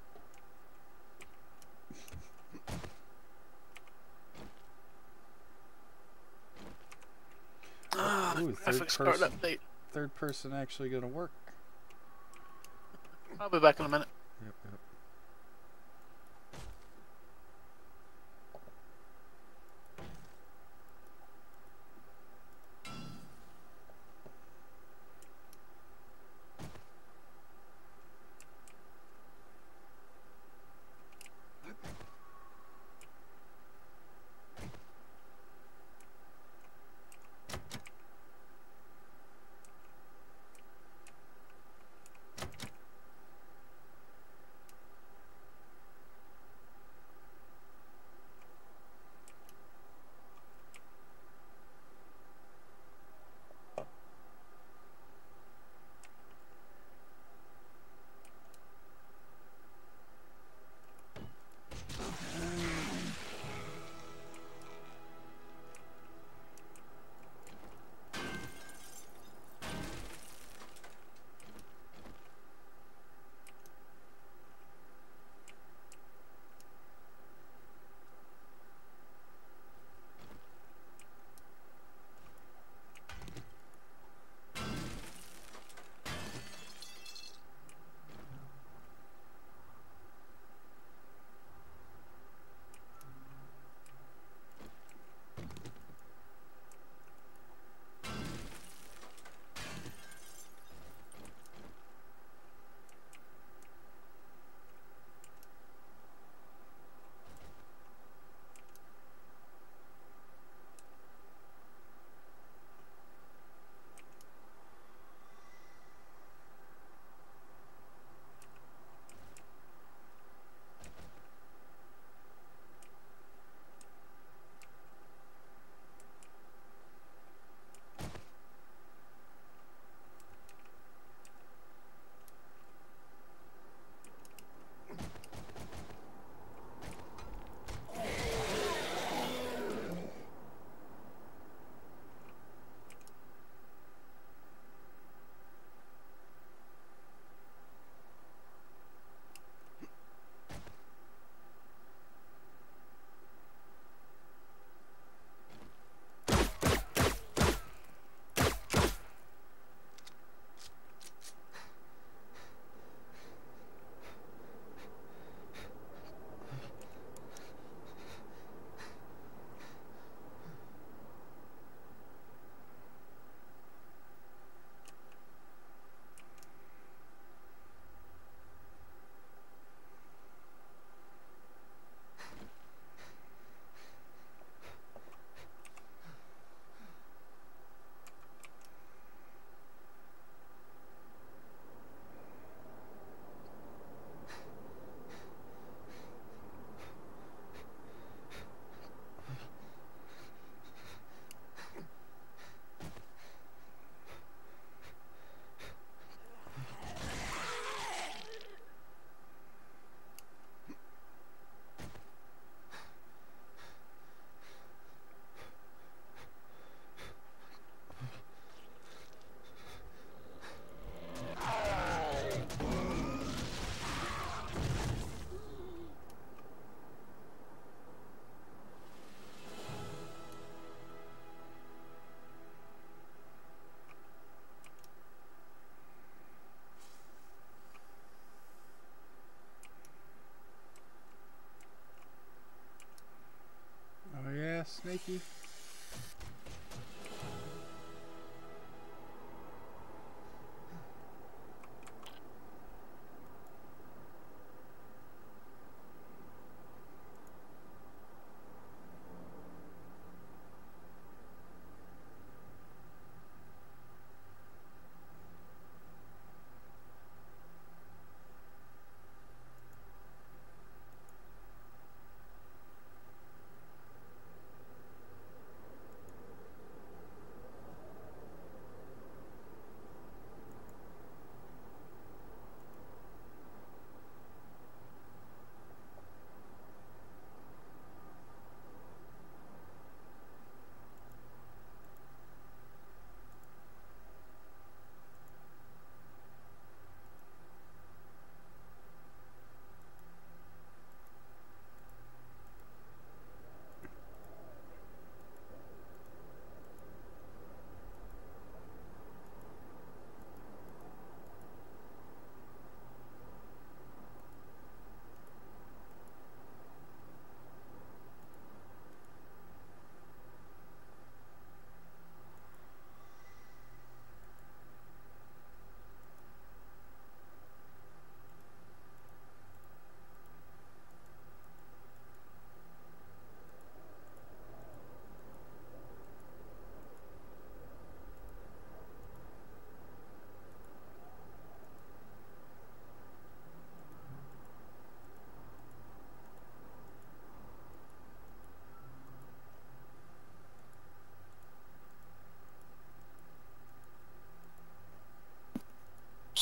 Ooh, Graphics card update. third person actually gonna work. I'll be back in a minute. Yep. Snakey.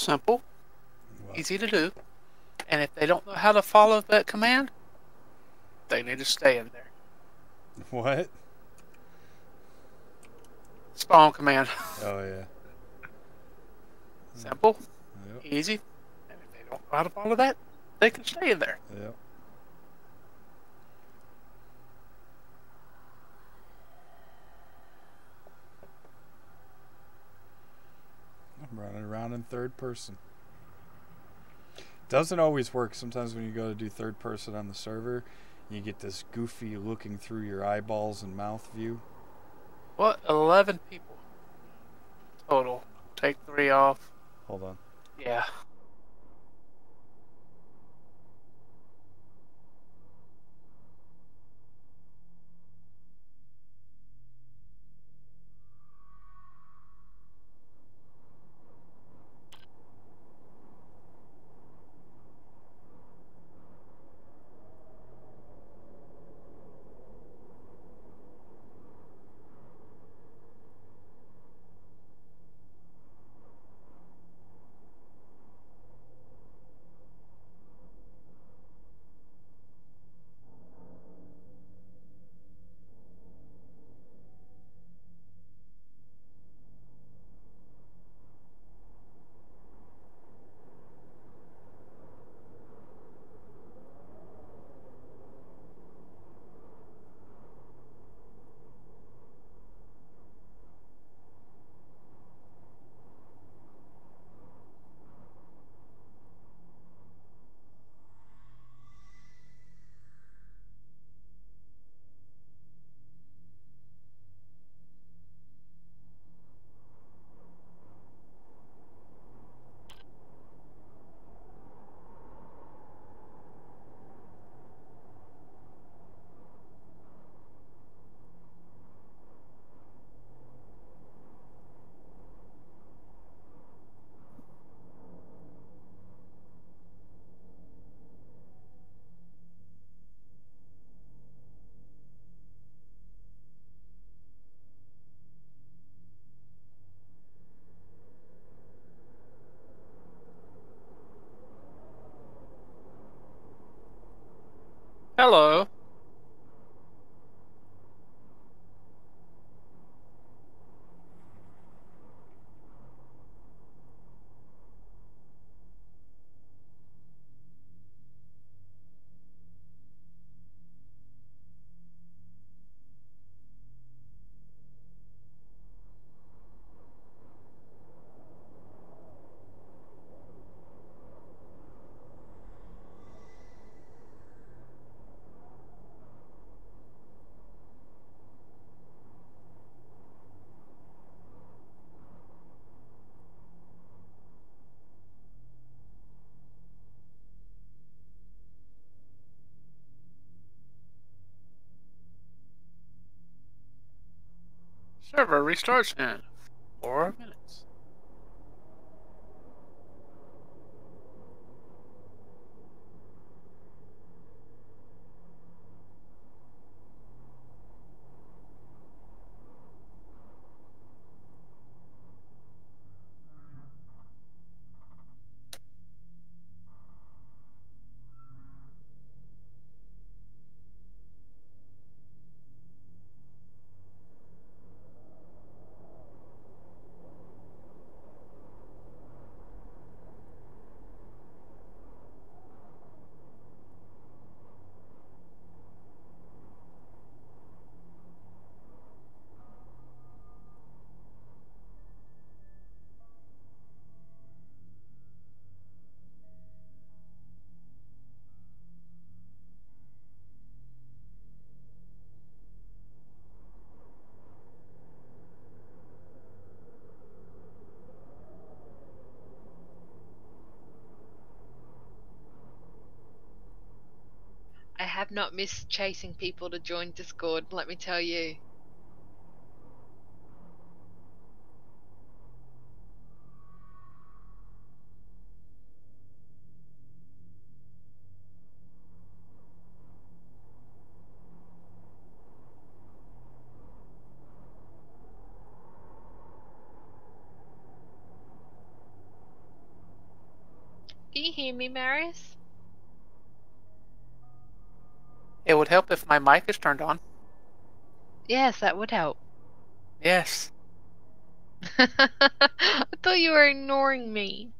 Simple, What? easy to do. And if they don't know how to follow that command, they need to stay in there. What? Spawn command. Oh yeah. Simple, Yep. easy. And if they don't know how to follow that, they can stay in there. Yep. I'm running around in third person. Doesn't always work. Sometimes when you go to do third person on the server, you get this goofy looking through your eyeballs and mouth view. What? 11 people total. Take 3 off. Hold on. Yeah. Hello. Server restarts in 4 minutes. I have not missed chasing people to join Discord, let me tell you. Can you hear me, Marius? It would help if my mic is turned on. Yes, that would help. Yes. I thought you were ignoring me.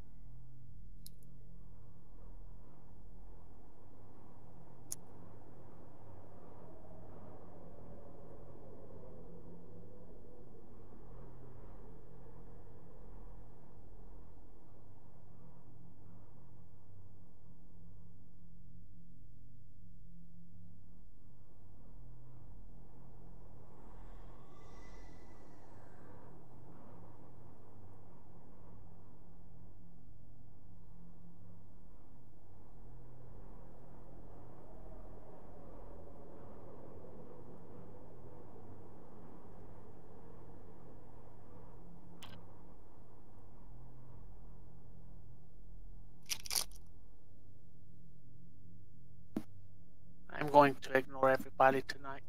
I'm going to ignore everybody tonight.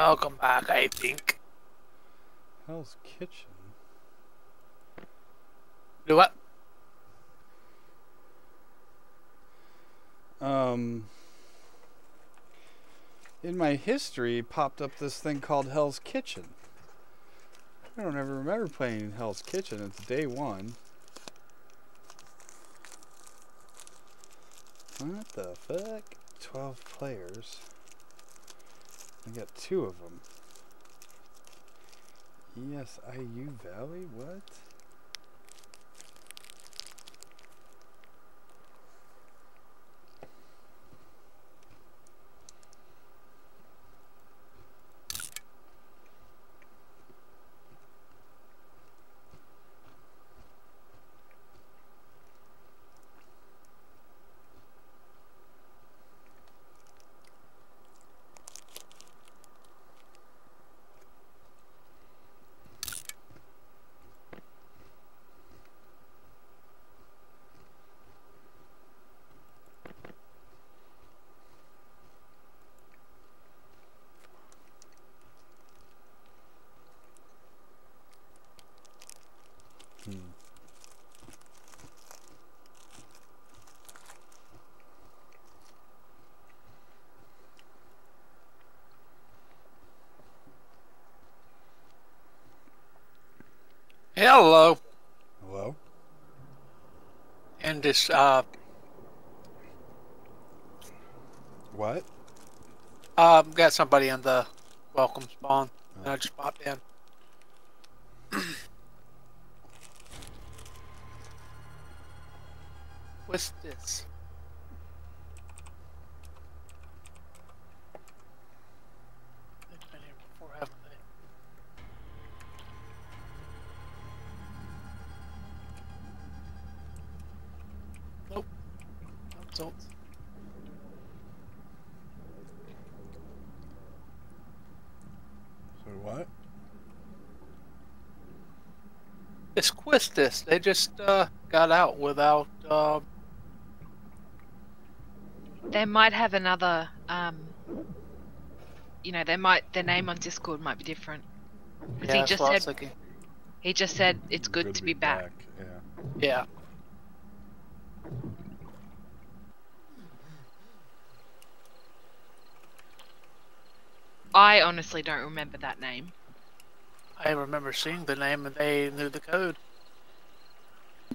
Welcome back, I think. Hell's Kitchen. Do what? In my history, popped up this thing called Hell's Kitchen. I don't ever remember playing Hell's Kitchen. It's day one. What the fuck? 12 players. I got 2 of them. ESIU Valley? What? Hello. Hello? And this, What? got somebody in the welcome spawn. And I just popped in. What's this? They've been here before, haven't they? Nope. No results. So what? It's Quistis. They just got out without. They might have another. You know, their name on Discord might be different. Because Yeah, that's what I was thinking. he just said it's good to be back. Yeah. Yeah. I honestly don't remember that name. I remember seeing the name and they knew the code.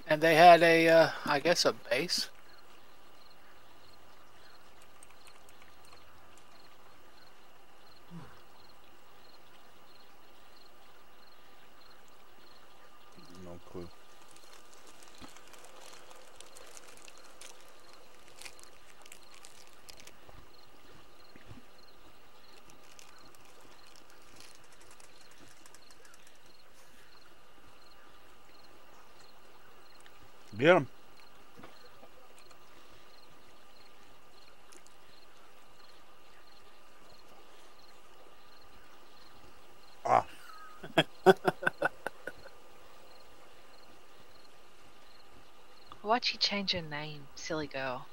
And they had a, I guess a base. No clue. Get him. Ah. Why'd she change her name, silly girl?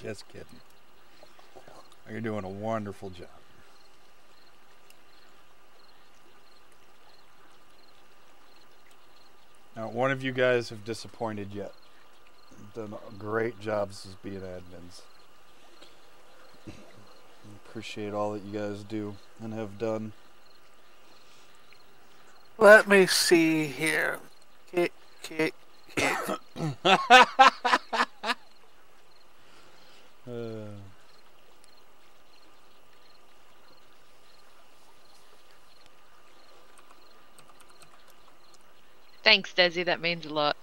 Just kidding. You're doing a wonderful job. Not one of you guys have disappointed yet. Done great jobs as being admins. Appreciate all that you guys do and have done. Let me see here. Kick, kick, kick. Thanks, Desi. That means a lot.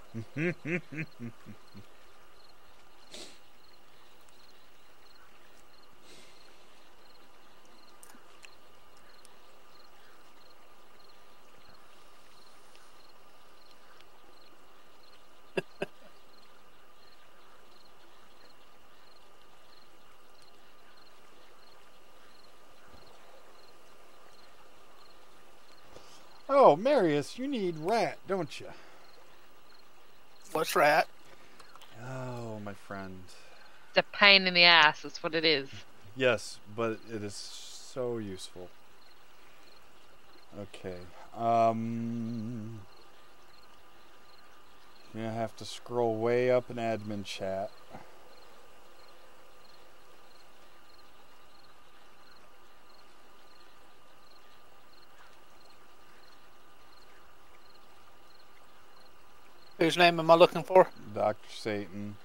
Oh, Marius, you need rat, don't you? What's rat? Oh, my friend. It's a pain in the ass. That's what it is. Yes, but it is so useful. Okay. You're gonna have to scroll way up in admin chat. Whose name am I looking for? Dr. Satan.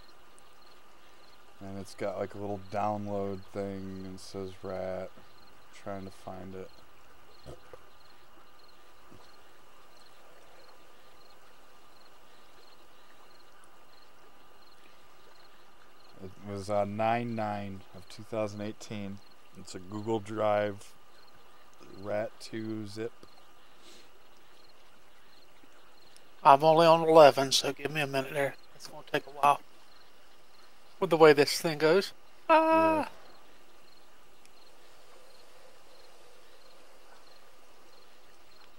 And it's got like a little download thing and it says rat. I'm trying to find it. It was on 9/9 of 2018. It's a Google Drive rat 2 zip. I'm only on 11, so give me a minute there. It's going to take a while. With the way this thing goes. Yeah.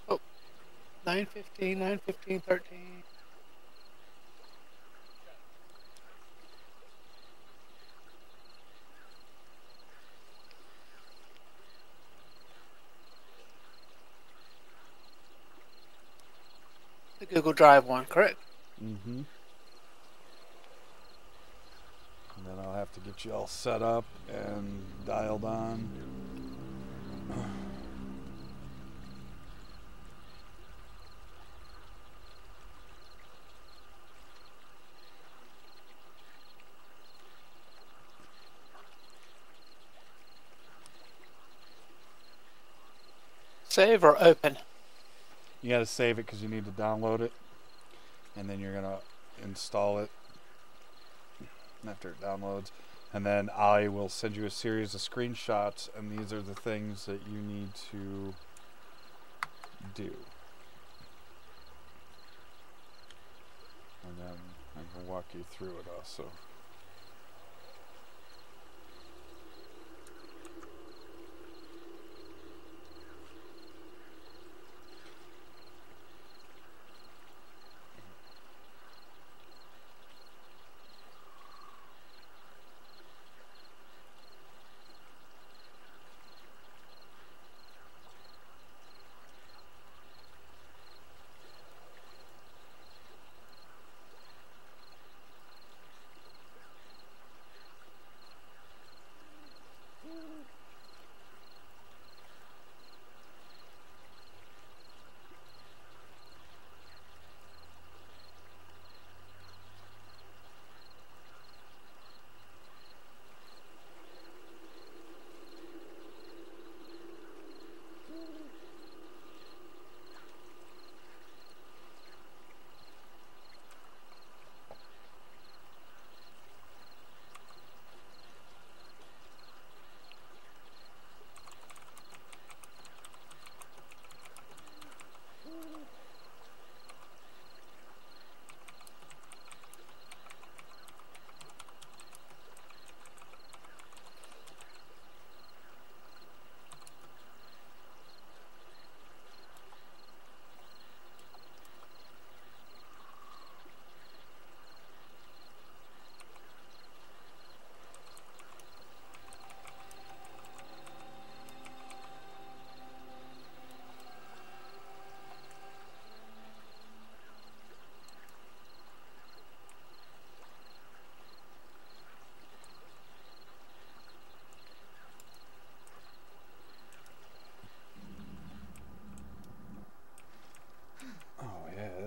Oh, 9:15, 9:15, 13. The Google Drive one, correct? Mm-hmm. And then I'll have to get you all set up and dialed on. Save or open? You gotta save it because you need to download it. And then you're gonna install it after it downloads. And then I will send you a series of screenshots, and these are the things that you need to do. And then I can walk you through it also.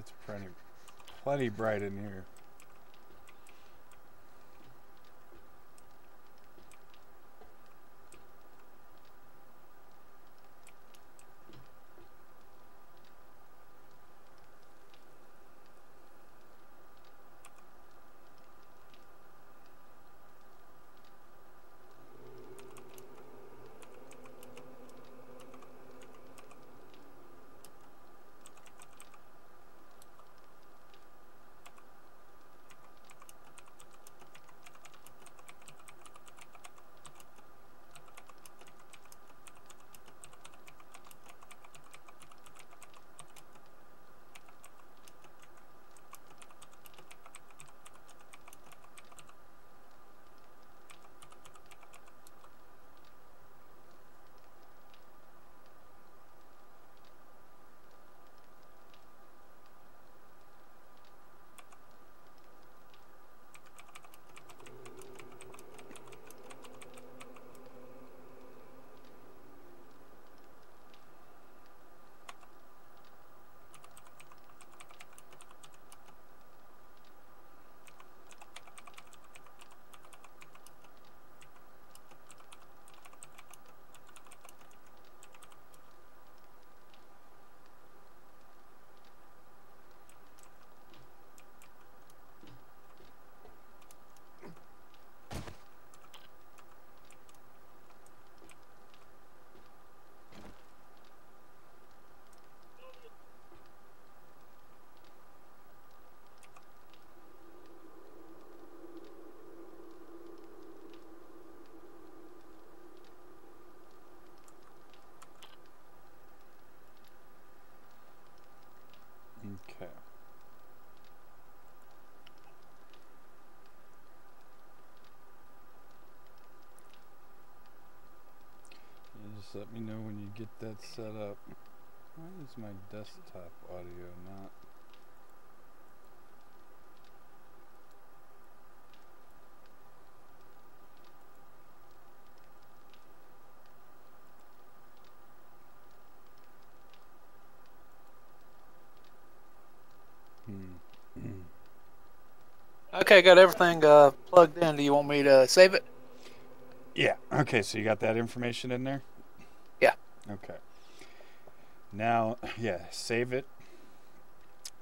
it's plenty bright in here. Okay. You just let me know when you get that set up. Why is my desktop audio not? Okay, got everything plugged in. Do you want me to save it? Yeah. Okay, so you got that information in there? Yeah. Okay. Now, yeah, save it.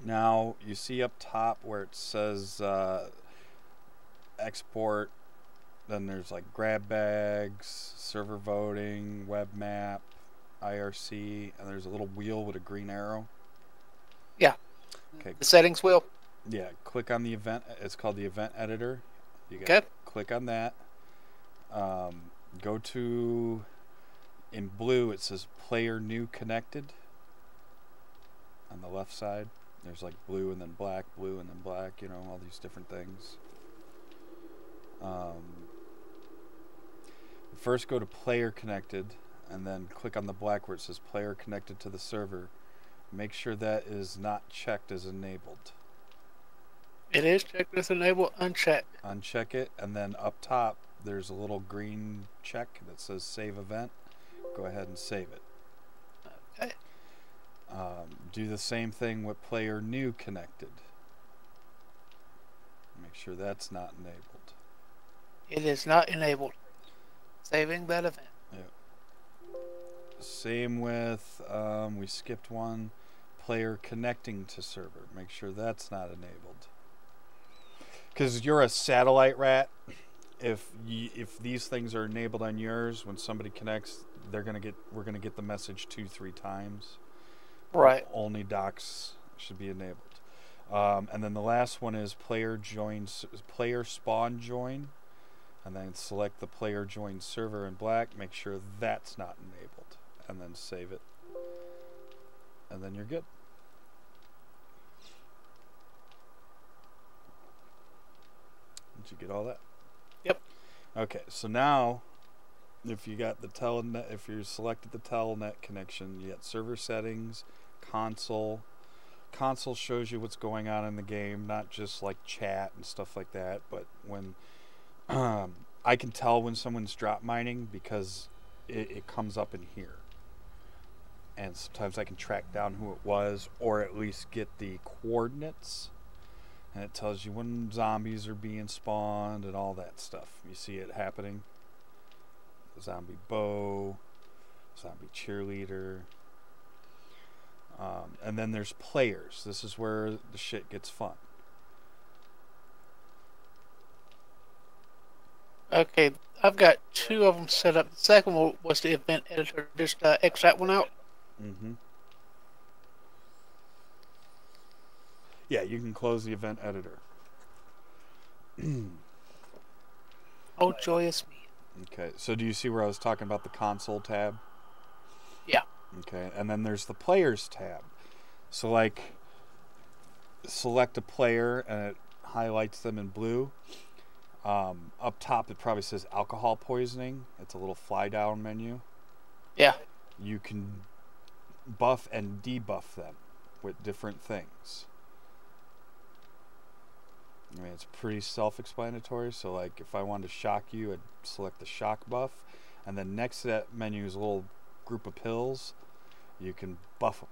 Now, you see up top where it says export, then there's like grab bags, server voting, web map, IRC, and there's a little wheel with a green arrow. Yeah. Okay. The settings wheel. Yeah, click on the event. It's called the event editor. You got Okay. click on that. Go to, in blue it says player new connected. On the left side, there's like blue and then black, blue and then black. You know, all these different things. First, go to player connected, and then click on the black where it says player connected to the server. Make sure that is not checked as enabled. It is checked as enabled, unchecked. Uncheck it, and then up top there's a little green check that says save event. Go ahead and save it. Okay. Do the same thing with player new connected. Make sure that's not enabled. It is not enabled. Saving that event. Yep. Same with, we skipped one, player connecting to server. Make sure that's not enabled. Because you're a satellite rat. If these things are enabled on yours, when somebody connects, we're gonna get the message 2-3 times. Right. Only docs should be enabled. And then the last one is player spawn join, and then select the player join server in black. Make sure that's not enabled, and then save it, and then you're good. Did you get all that? Yep. Okay, so now if you got the telnet, if you selected the telnet connection, you got server settings, console. Console shows you what's going on in the game, not just like chat and stuff like that, but when I can tell when someone's drop mining because it comes up in here. and sometimes I can track down who it was, or at least get the coordinates. And it tells you when zombies are being spawned and all that stuff. You see it happening. Zombie bow, zombie cheerleader. And then there's players. This is where the shit gets fun. Okay, I've got 2 of them set up. The second one was the event editor. Just X that one out. Mm-hmm. Yeah, you can close the event editor. Oh, joyous me. Okay, so do you see where I was talking about the console tab? Yeah. Okay, and then there's the players tab. So, like, select a player and it highlights them in blue. Up top, it probably says alcohol poisoning. It's a little fly down menu. Yeah. You can buff and debuff them with different things. I mean, it's pretty self-explanatory. So, like, if I wanted to shock you, I'd select the shock buff. And then next to that menu is a little group of pills. You can buff them.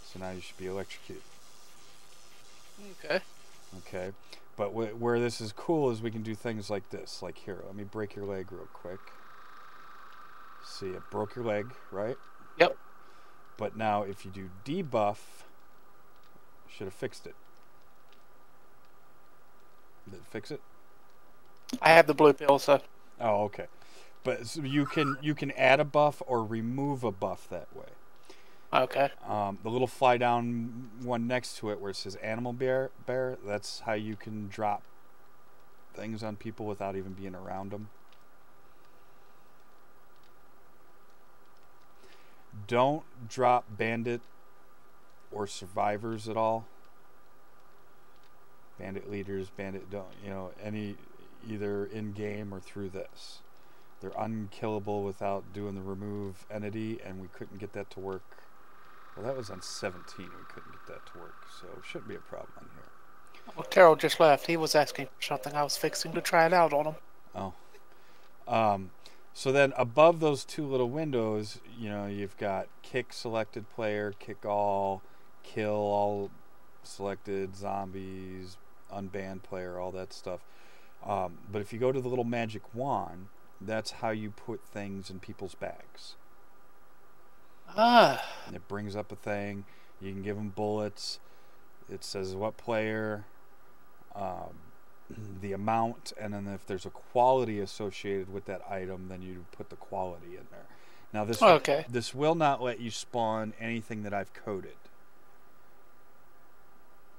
So now you should be electrocuted. Okay. Okay. But where this is cool is we can do things like this. Like here, let me break your leg real quick. See, it broke your leg, right? Yep. But now if you do debuff, should have fixed it. Did it fix it? I have the blue pill, so. Oh, okay. But so you can add a buff or remove a buff that way. Okay. The little fly down one next to it where it says animal bear, that's how you can drop things on people without even being around them. Don't drop bandit or survivors at all. Bandit leaders, any either in game or through this. They're unkillable without doing the remove entity, and we couldn't get that to work. Well, that was on 17. We couldn't get that to work, so it shouldn't be a problem on here. Well, Terrell just left. He was asking for something. I was fixing to try it out on him. Oh. So then above those 2 little windows, you've got kick selected player, kick all, kill all selected, zombies, unbanned player, all that stuff. But if you go to the little magic wand, that's how you put things in people's bags. Ah. And it brings up a thing. You can give them bullets. It says what player, the amount, and then if there's a quality associated with that item, then you put the quality in there. Now this will not let you spawn anything that I've coded.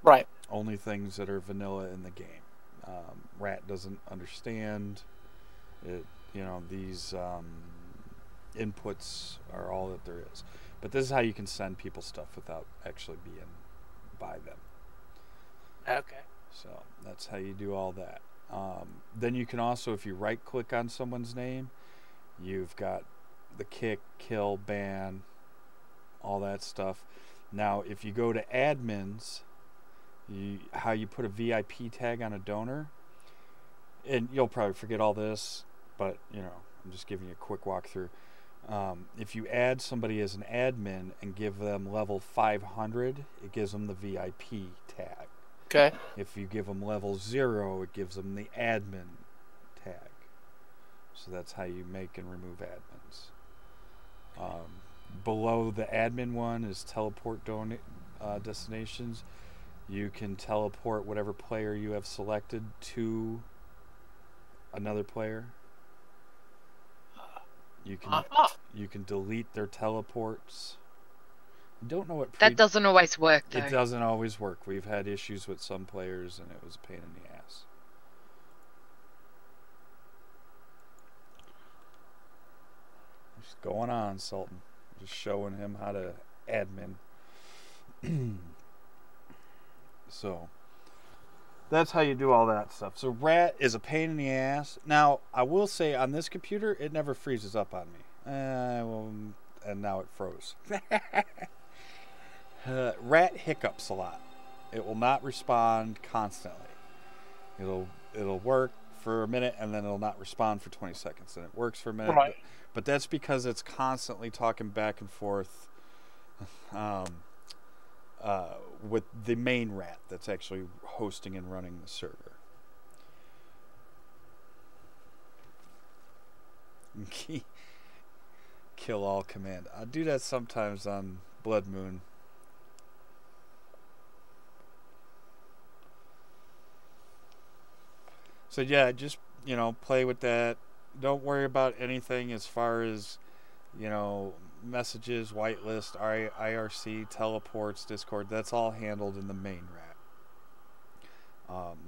Right. Only things that are vanilla in the game. Rat doesn't understand it. These inputs are all that there is. But this is how you can send people stuff without actually being by them. Okay. So that's how you do all that. Then you can also, if you right click on someone's name, you've got the kick, kill, ban, all that stuff. Now if you go to admins, how you put a VIP tag on a donor, and you'll probably forget all this, but I'm just giving you a quick walkthrough. If you add somebody as an admin and give them level 500, it gives them the VIP tag. Okay. If you give them level 0, it gives them the admin tag. So that's how you make and remove admins. Below the admin one is teleport destinations. You can teleport whatever player you have selected to another player. You can delete their teleports. I don't know what that doesn't always work, though. It doesn't always work. We've had issues with some players, and it was a pain in the ass. Just going on, Sultan. Just showing him how to admin. So that's how you do all that stuff. So Rat is a pain in the ass. Now, I will say on this computer, it never freezes up on me. And now it froze. Rat hiccups a lot. It will not respond constantly. It'll work for a minute and then it'll not respond for 20 seconds. And it works for a minute. Right. But that's because it's constantly talking back and forth um, with the main rat that's actually hosting and running the server. Kill all command. I do that sometimes on Blood Moon. So yeah, just play with that. Don't worry about anything as far as messages, whitelist, IRC, teleports, Discord. That's all handled in the main rat.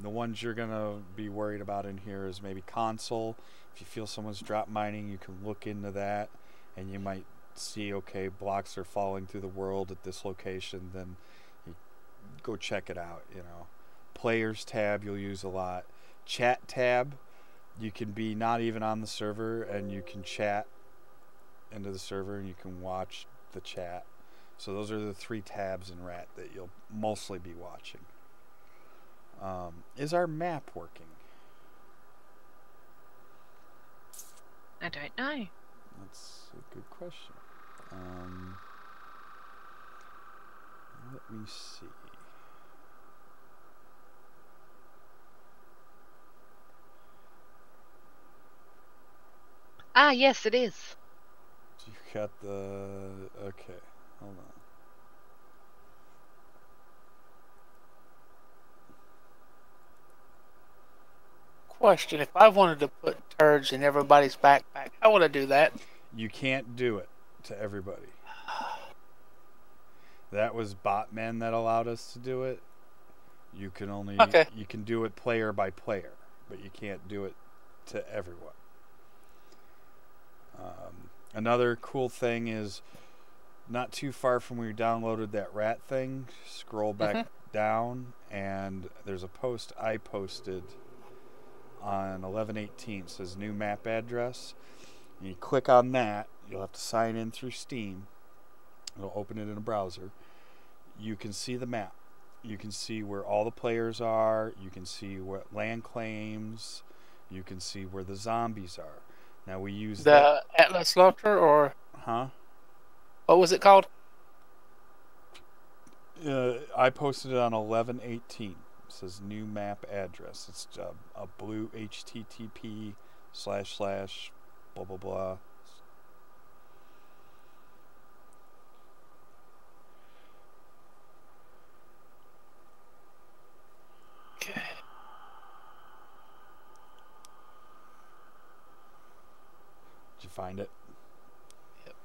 The ones you're gonna be worried about in here is maybe console. If you feel someone's drop mining, you can look into that, and you might see, okay, blocks are falling through the world at this location. Then you go check it out. Players tab you'll use a lot. Chat tab, you can be not even on the server and you can chat into the server and you can watch the chat. So those are the 3 tabs in rat that you'll mostly be watching. Is our map working? I don't know. That's a good question. Let me see. Ah, yes, it is. You got the... Okay, hold on. Question: if I wanted to put turds in everybody's backpack, how would I do that? You can't do it to everybody. That was Botman that allowed us to do it. You can only you can do it player by player, but you can't do it to everyone. Another cool thing is not too far from where you downloaded that rat thing, scroll back down, and there's a post I posted on 11/18. It says new map address. And you click on that. You'll have to sign in through Steam. It'll open it in a browser. You can see the map. You can see where all the players are. You can see what land claims. You can see where the zombies are. Now we use the Atlas Launcher, or what was it called? I posted it on 11/18. It says new map address. It's a blue HTTP / blah blah blah. Okay. Did you find it? Yep.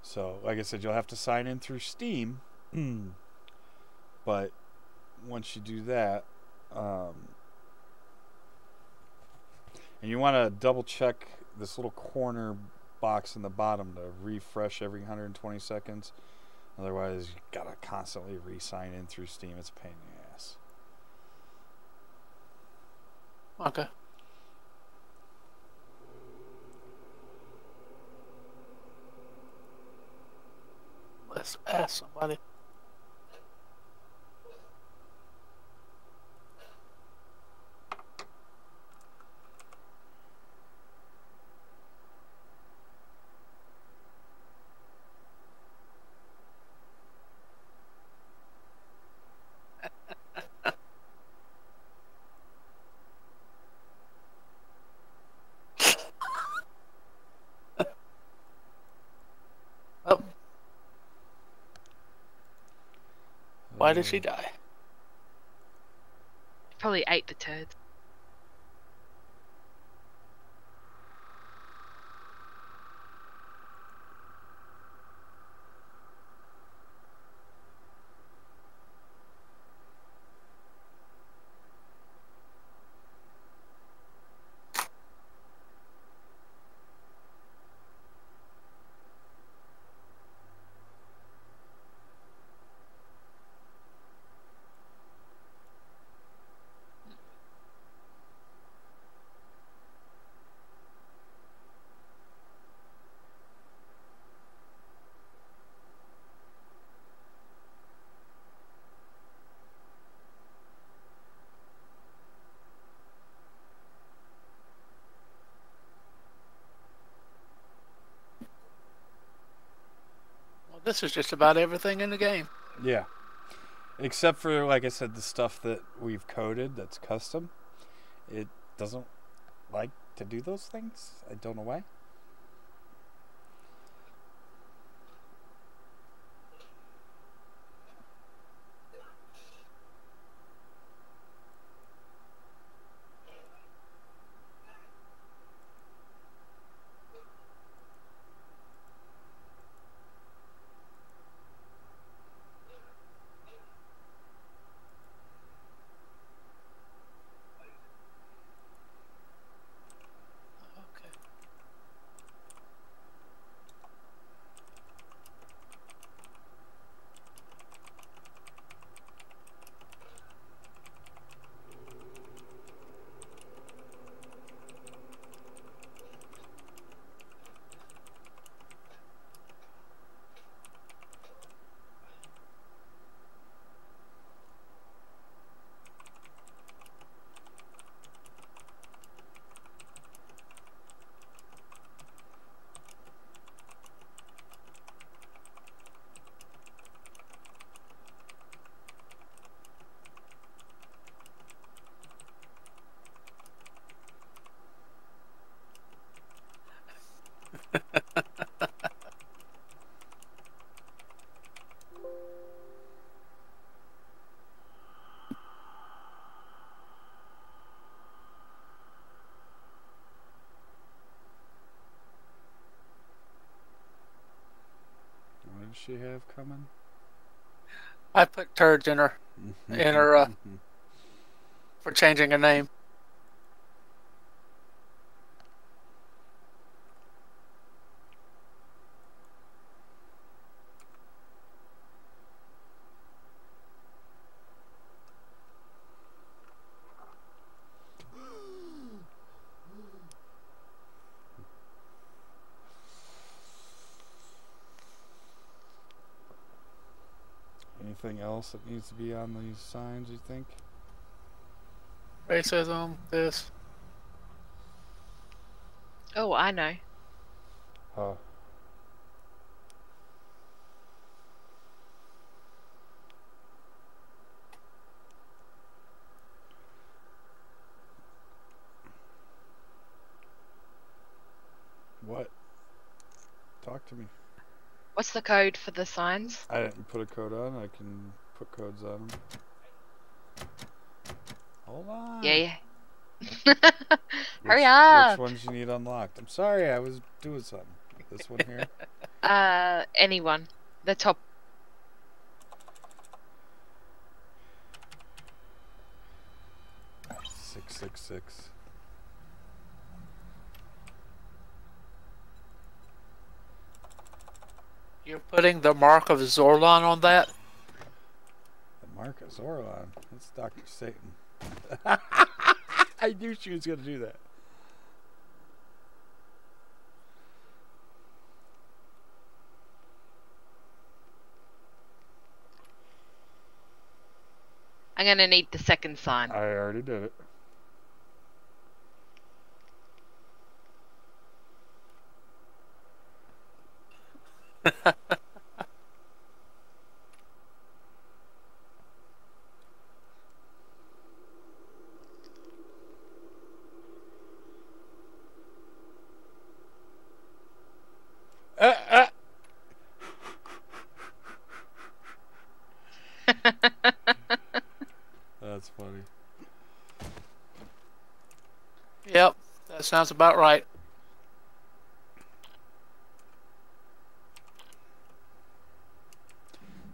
So, like I said, you'll have to sign in through Steam. But once you do that, and you want to double check this little corner box in the bottom to refresh every 120 seconds. Otherwise, you gotta constantly re-sign in through Steam. It's a pain in the ass. Okay. Let's ask somebody. Oh. Why did she die? Probably ate the turds. This is just about everything in the game. Yeah. Except for, like I said, the stuff that we've coded that's custom. It doesn't like to do those things. I don't know why. Okay. What does she have coming? I put turds in her for changing her name. Anything else that needs to be on these signs, you think? Racism, this. Oh, I know. Oh. What? Talk to me. What's the code for the signs? I didn't put a code on. I can put codes on them. Hold on. Yeah. Hurry up. Which ones you need unlocked? I'm sorry, I was doing something. This one here. Anyone. The top. 666. You're putting the mark of Zorlon on that? The mark of Zorlon. That's Dr. Satan. I knew she was going to do that. I'm gonna need the second sign. I already did it. That's funny. Yep, that sounds about right.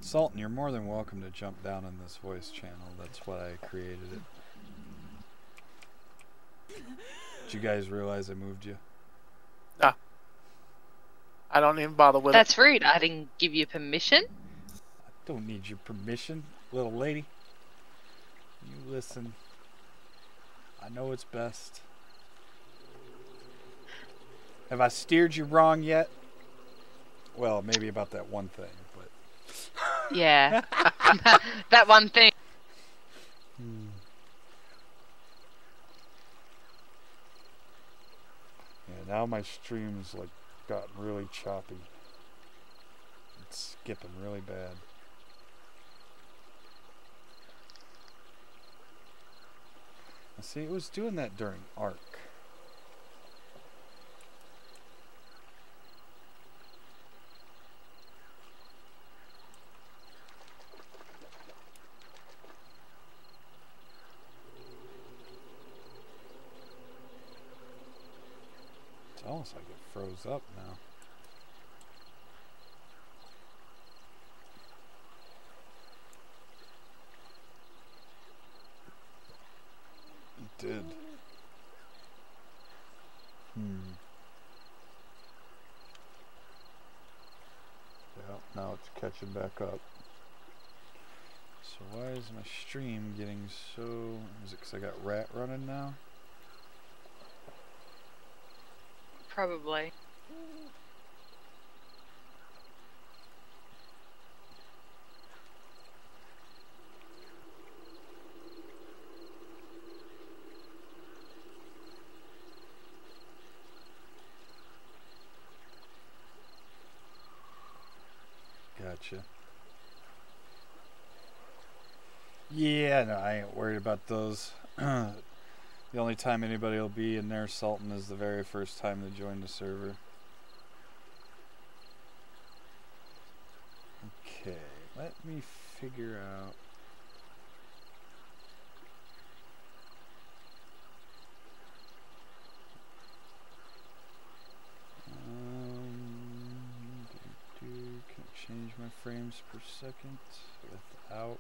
Sultan, you're more than welcome to jump down in this voice channel. That's why I created it. Did you guys realize I moved you? No. I don't even bother with That's rude. I didn't give you permission. I don't need your permission, little lady. You listen. I know it's best. Have I steered you wrong yet? Well, maybe about that one thing, but... Yeah. That one thing. Yeah, now my stream's like gotten really choppy. skipping really bad. See, it was doing that during Arc. It's almost like it froze up now. It did. Yeah, now it's catching back up. So why is my stream getting so... Is it because I got Rat running now? Probably. Gotcha. Yeah, no, I ain't worried about those. The only time anybody will be in there salting is the very first time they join the server. Okay, let me figure out... Can I change my frames per second without...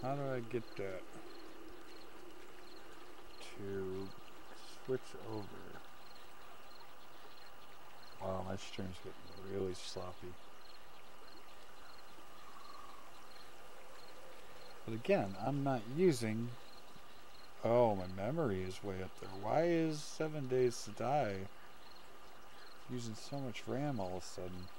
How do I get that to switch over? Wow, my stream's getting really sloppy. But again, I'm not using... Oh, my memory is way up there. Why is 7 Days to Die using so much RAM all of a sudden?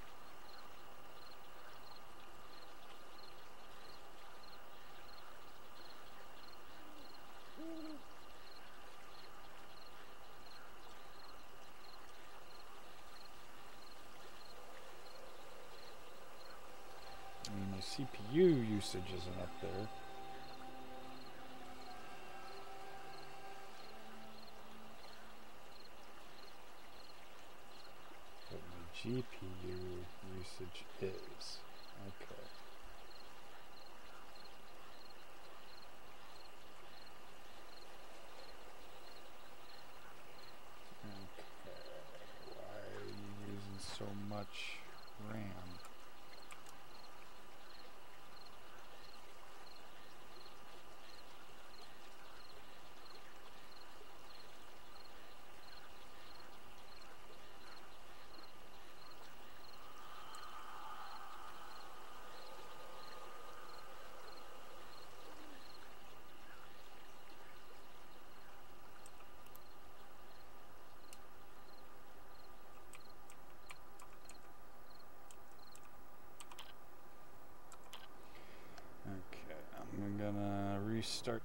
I mean, my CPU usage isn't up there. But my GPU usage is. Okay. Okay. Why are you using so much RAM? Okay, I'm gonna restart